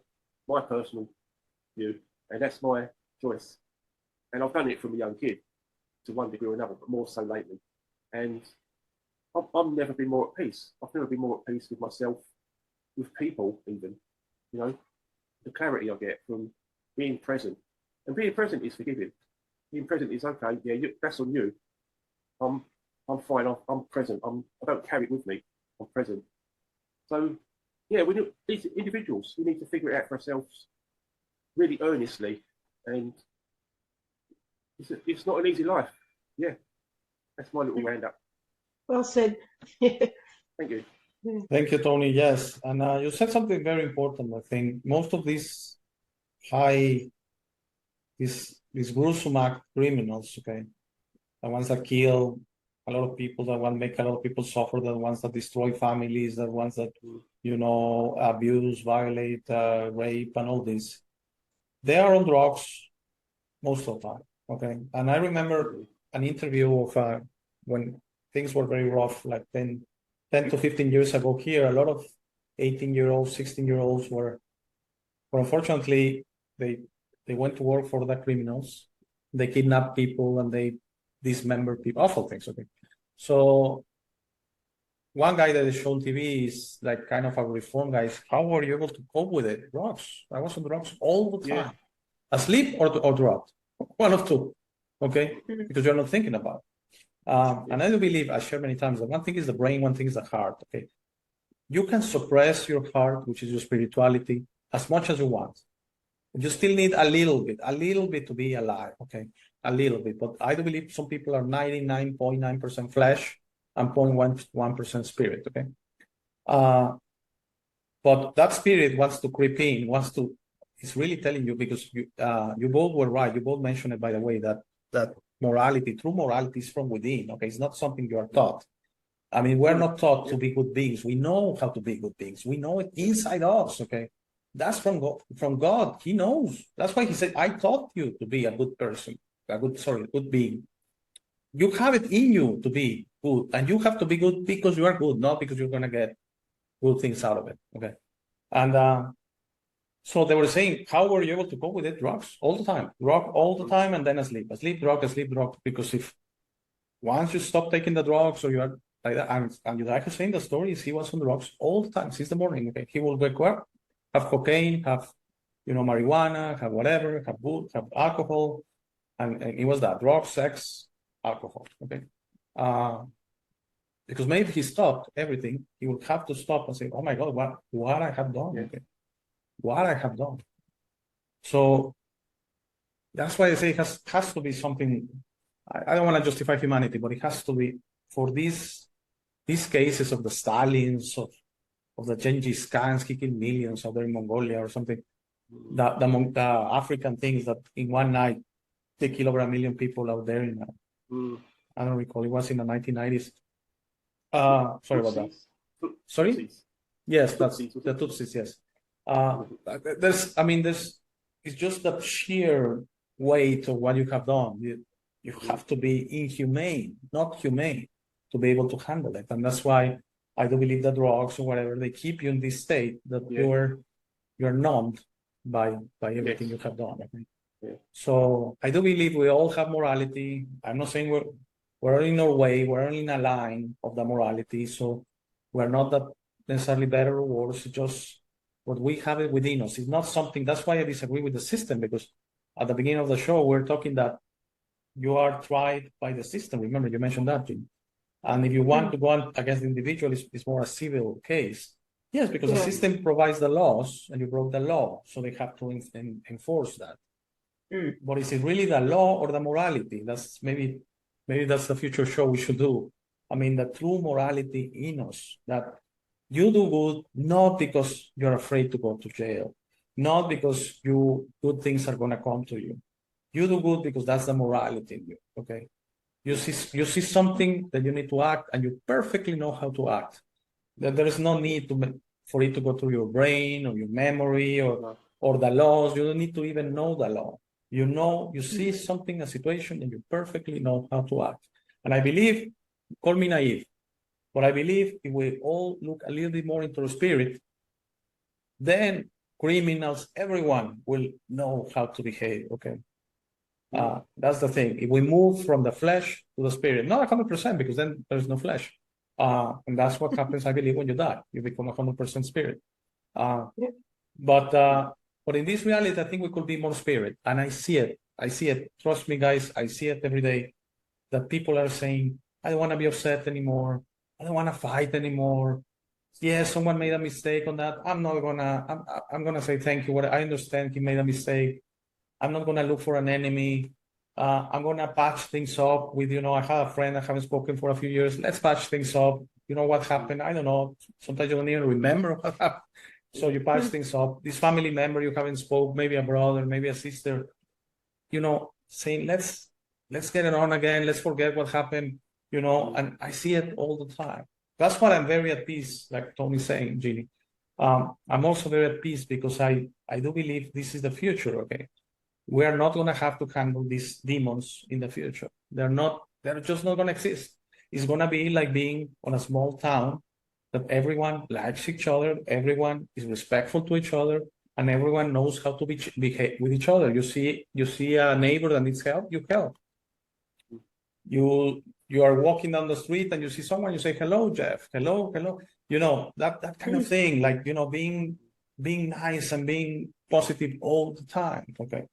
personal view, and that's my choice. And I've done it from a young kid to one degree or another, but more so lately. And I've never been more at peace. I've never been more at peace with myself, with people even. The clarity I get from being present. And being present is forgiving. Being present is okay, yeah, that's on you. I'm fine, I'm present. I don't carry it with me. I'm present. So yeah, these individuals, we need to figure it out for ourselves really earnestly. And it's not an easy life. Yeah. That's my little roundup. Well said. Thank you. Thank you, Tony. Yes, and you said something very important. I think most of these these gruesome act criminals, okay, the ones that kill a lot of people, the ones make a lot of people suffer, the ones that destroy families, the ones that abuse, violate, rape, and all this, they are on drugs most of the time. Okay, and I remember an interview of when things were very rough, like 10 to 15 years ago here, a lot of 18-year-olds, 16-year-olds were unfortunately, they went to work for the criminals. They kidnap people and they dismember people, awful things, okay? So one guy that is shown TV is like kind of a reform guy. How were you able to cope with it? Drugs. I was on drugs all the time. Yeah. Asleep or drugged. One of two, okay? Because you're not thinking about it. And I do believe, I share many times, that one thing is the brain, one thing is the heart, okay? you can suppress your heart, which is your spirituality, as much as you want. You still need a little bit to be alive, okay? A little bit. But I do believe some people are 99.9% flesh and 0.1% spirit, okay? But that spirit wants to creep in, it's really telling you, because you both were right. You both mentioned it, by the way, that morality, true morality is from within, okay? It's not something you are taught. I mean, we're not taught to be good beings. We know how to be good beings. We know it inside us, okay? That's from God. He knows. That's why he said, I taught you to be a good person, a good being. You have it in you to be good, and you have to be good because you are good, not because you're going to get good things out of it, okay? And so they were saying, how were you able to cope with it? Drugs all the time, and then asleep, drug, because if once you stop taking the drugs, or you are like that, and you like saying the stories, he was on drugs all the time since the morning, okay? He will wake up, have cocaine, have, marijuana, have whatever, have wood, have alcohol, and it was that, drugs, sex, alcohol, okay? Because maybe he stopped everything, he would have to stop and say, oh my God, what I have done, okay? What I have done. So that's why I say it has to be something. I don't want to justify humanity, but it has to be for these cases of the Stalins, of the Genghis Khans kicking millions out there in Mongolia or something. The African things that in one night they kill over 1 million people out there in I don't recall, it was in the 1990s. Sorry about that. Sorry? Tutsis. Yes, that's Tutsis. the Tutsis, yes. It's just the sheer weight of what you have done. You have to be inhumane, not humane, to be able to handle it. And that's why I do believe that drugs or whatever, they keep you in this state that you're numbed by everything you have done. Okay? Yeah. So I do believe we all have morality. I'm not saying we're in our way, we're in a line of the morality. So we're not that necessarily better or worse. It's just what we have it within us. It's not something. That's why I disagree with the system, because at the beginning of the show, we're talking that you are tried by the system. Remember, you mentioned that, Jim. And if you want to go on against the individual, it's more a civil case. Yes, because the system provides the laws and you broke the law. So they have to enforce that. But is it really the law or the morality? That's maybe that's the future show we should do. I mean, the true morality in us, that you do good not because you're afraid to go to jail, not because good things are going to come to you. You do good because that's the morality in you, okay? You see something that you need to act, and you perfectly know how to act. That there is no need for it to go through your brain or your memory or the laws. You don't need to even know the law. You see something, a situation, and you perfectly know how to act. And I believe, call me naive, but I believe if we all look a little bit more into the spirit, then criminals, everyone will know how to behave, okay? That's the thing. If we move from the flesh to the spirit, not 100%, because then there's no flesh. And that's what happens, I believe, when you die. You become 100% spirit. But in this reality, I think we could be more spirit. And I see it. Trust me, guys, I see it every day. That people are saying, I don't want to be upset anymore. I don't want to fight anymore. Yes, someone made a mistake on that. I'm gonna say thank you. I understand he made a mistake. I'm not gonna look for an enemy. I'm gonna patch things up with, I have a friend I haven't spoken for a few years. Let's patch things up. You know what happened? I don't know. Sometimes you don't even remember what happened. So you patch things up. This family member you haven't spoke, maybe a brother, maybe a sister, saying let's get it on again. Let's forget what happened, and I see it all the time. That's why I'm very at peace, like Tony's saying, Ginny. I'm also very at peace because I do believe this is the future, okay? We are not going to have to handle these demons in the future. They're just not going to exist. It's going to be like being on a small town that everyone likes each other, everyone is respectful to each other, and everyone knows how to behave with each other. You see a neighbor that needs help, you help. You are walking down the street and you see someone, you say, hello, Jeff, hello. That kind of thing, like, being nice and being positive all the time, okay?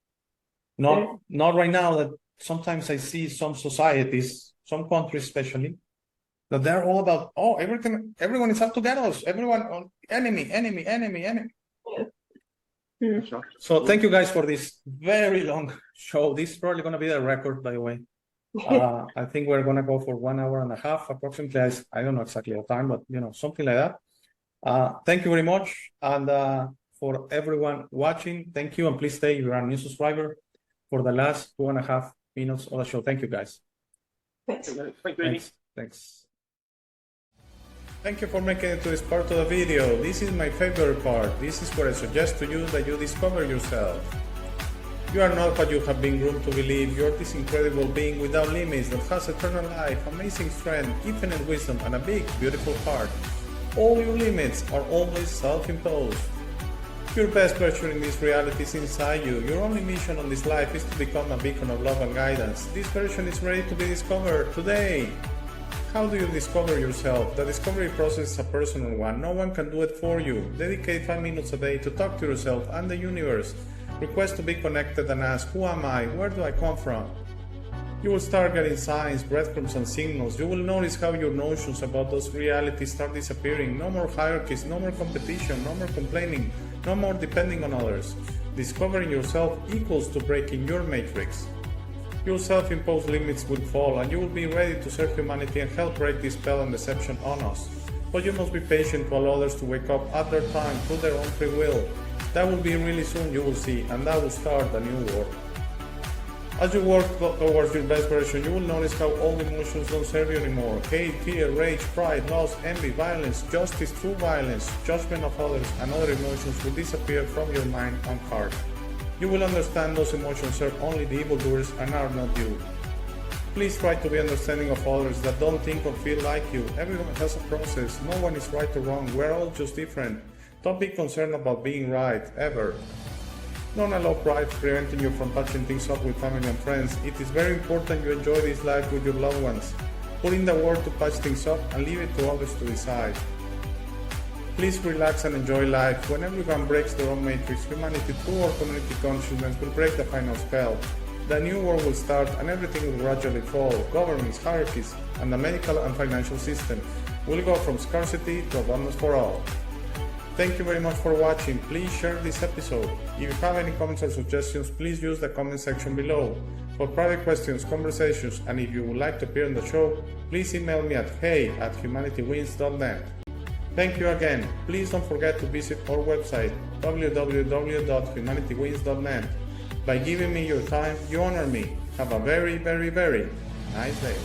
Not right now, that sometimes I see some societies, some countries especially, that they're all about, oh, everyone is out to get us, everyone, enemy. That's right. So thank you guys for this very long show. This is probably going to be the record, by the way. I think we're going to go for 1 hour and a half approximately. I don't know exactly the time, but something like that. Thank you very much. And for everyone watching, thank you. And please stay if you're a new subscriber for the last 2.5 minutes of the show. Thank you, guys. Thanks. Thank you, Andy. Thanks. Thank you for making it to this part of the video. This is my favorite part. This is where I suggest to you that you discover yourself. You are not what you have been groomed to believe. You are this incredible being without limits that has eternal life, amazing strength, infinite wisdom, and a big, beautiful heart. All your limits are always self-imposed. Your best version in this reality is inside you. Your only mission on this life is to become a beacon of love and guidance. This version is ready to be discovered today. How do you discover yourself? The discovery process is a personal one. No one can do it for you. Dedicate 5 minutes a day to talk to yourself and the universe. Request to be connected and ask, who am I? Where do I come from? You will start getting signs, breadcrumbs, and signals. You will notice how your notions about those realities start disappearing. No more hierarchies, no more competition, no more complaining, no more depending on others. Discovering yourself equals to breaking your matrix. Your self-imposed limits will fall, and you will be ready to serve humanity and help break this spell and deception on us. But you must be patient to allow others to wake up at their time through their own free will. That will be really soon, you will see, and that will start a new war. As you work towards your best version, you will notice how all emotions don't serve you anymore. Hate, fear, rage, pride, loss, envy, violence, justice, true violence, judgment of others, and other emotions will disappear from your mind and heart. You will understand those emotions serve only the evildoers and are not you. Please try to be understanding of others that don't think or feel like you. Everyone has a process. No one is right or wrong. We're all just different. Don't be concerned about being right, ever. Don't allow pride preventing you from patching things up with family and friends. It is very important you enjoy this life with your loved ones. Put in the work to patch things up and leave it to others to decide. Please relax and enjoy life. When everyone breaks their own matrix, humanity through our community consciousness will break the final spell. The new world will start and everything will gradually fall. Governments, hierarchies, and the medical and financial system will go from scarcity to abundance for all. Thank you very much for watching. Please share this episode. If you have any comments or suggestions, please use the comment section below. For private questions, conversations, and if you would like to appear on the show, please email me at hey@humanitywins.net. Thank you again. Please don't forget to visit our website www.humanitywins.net. By giving me your time, you honor me. Have a very, very, very nice day.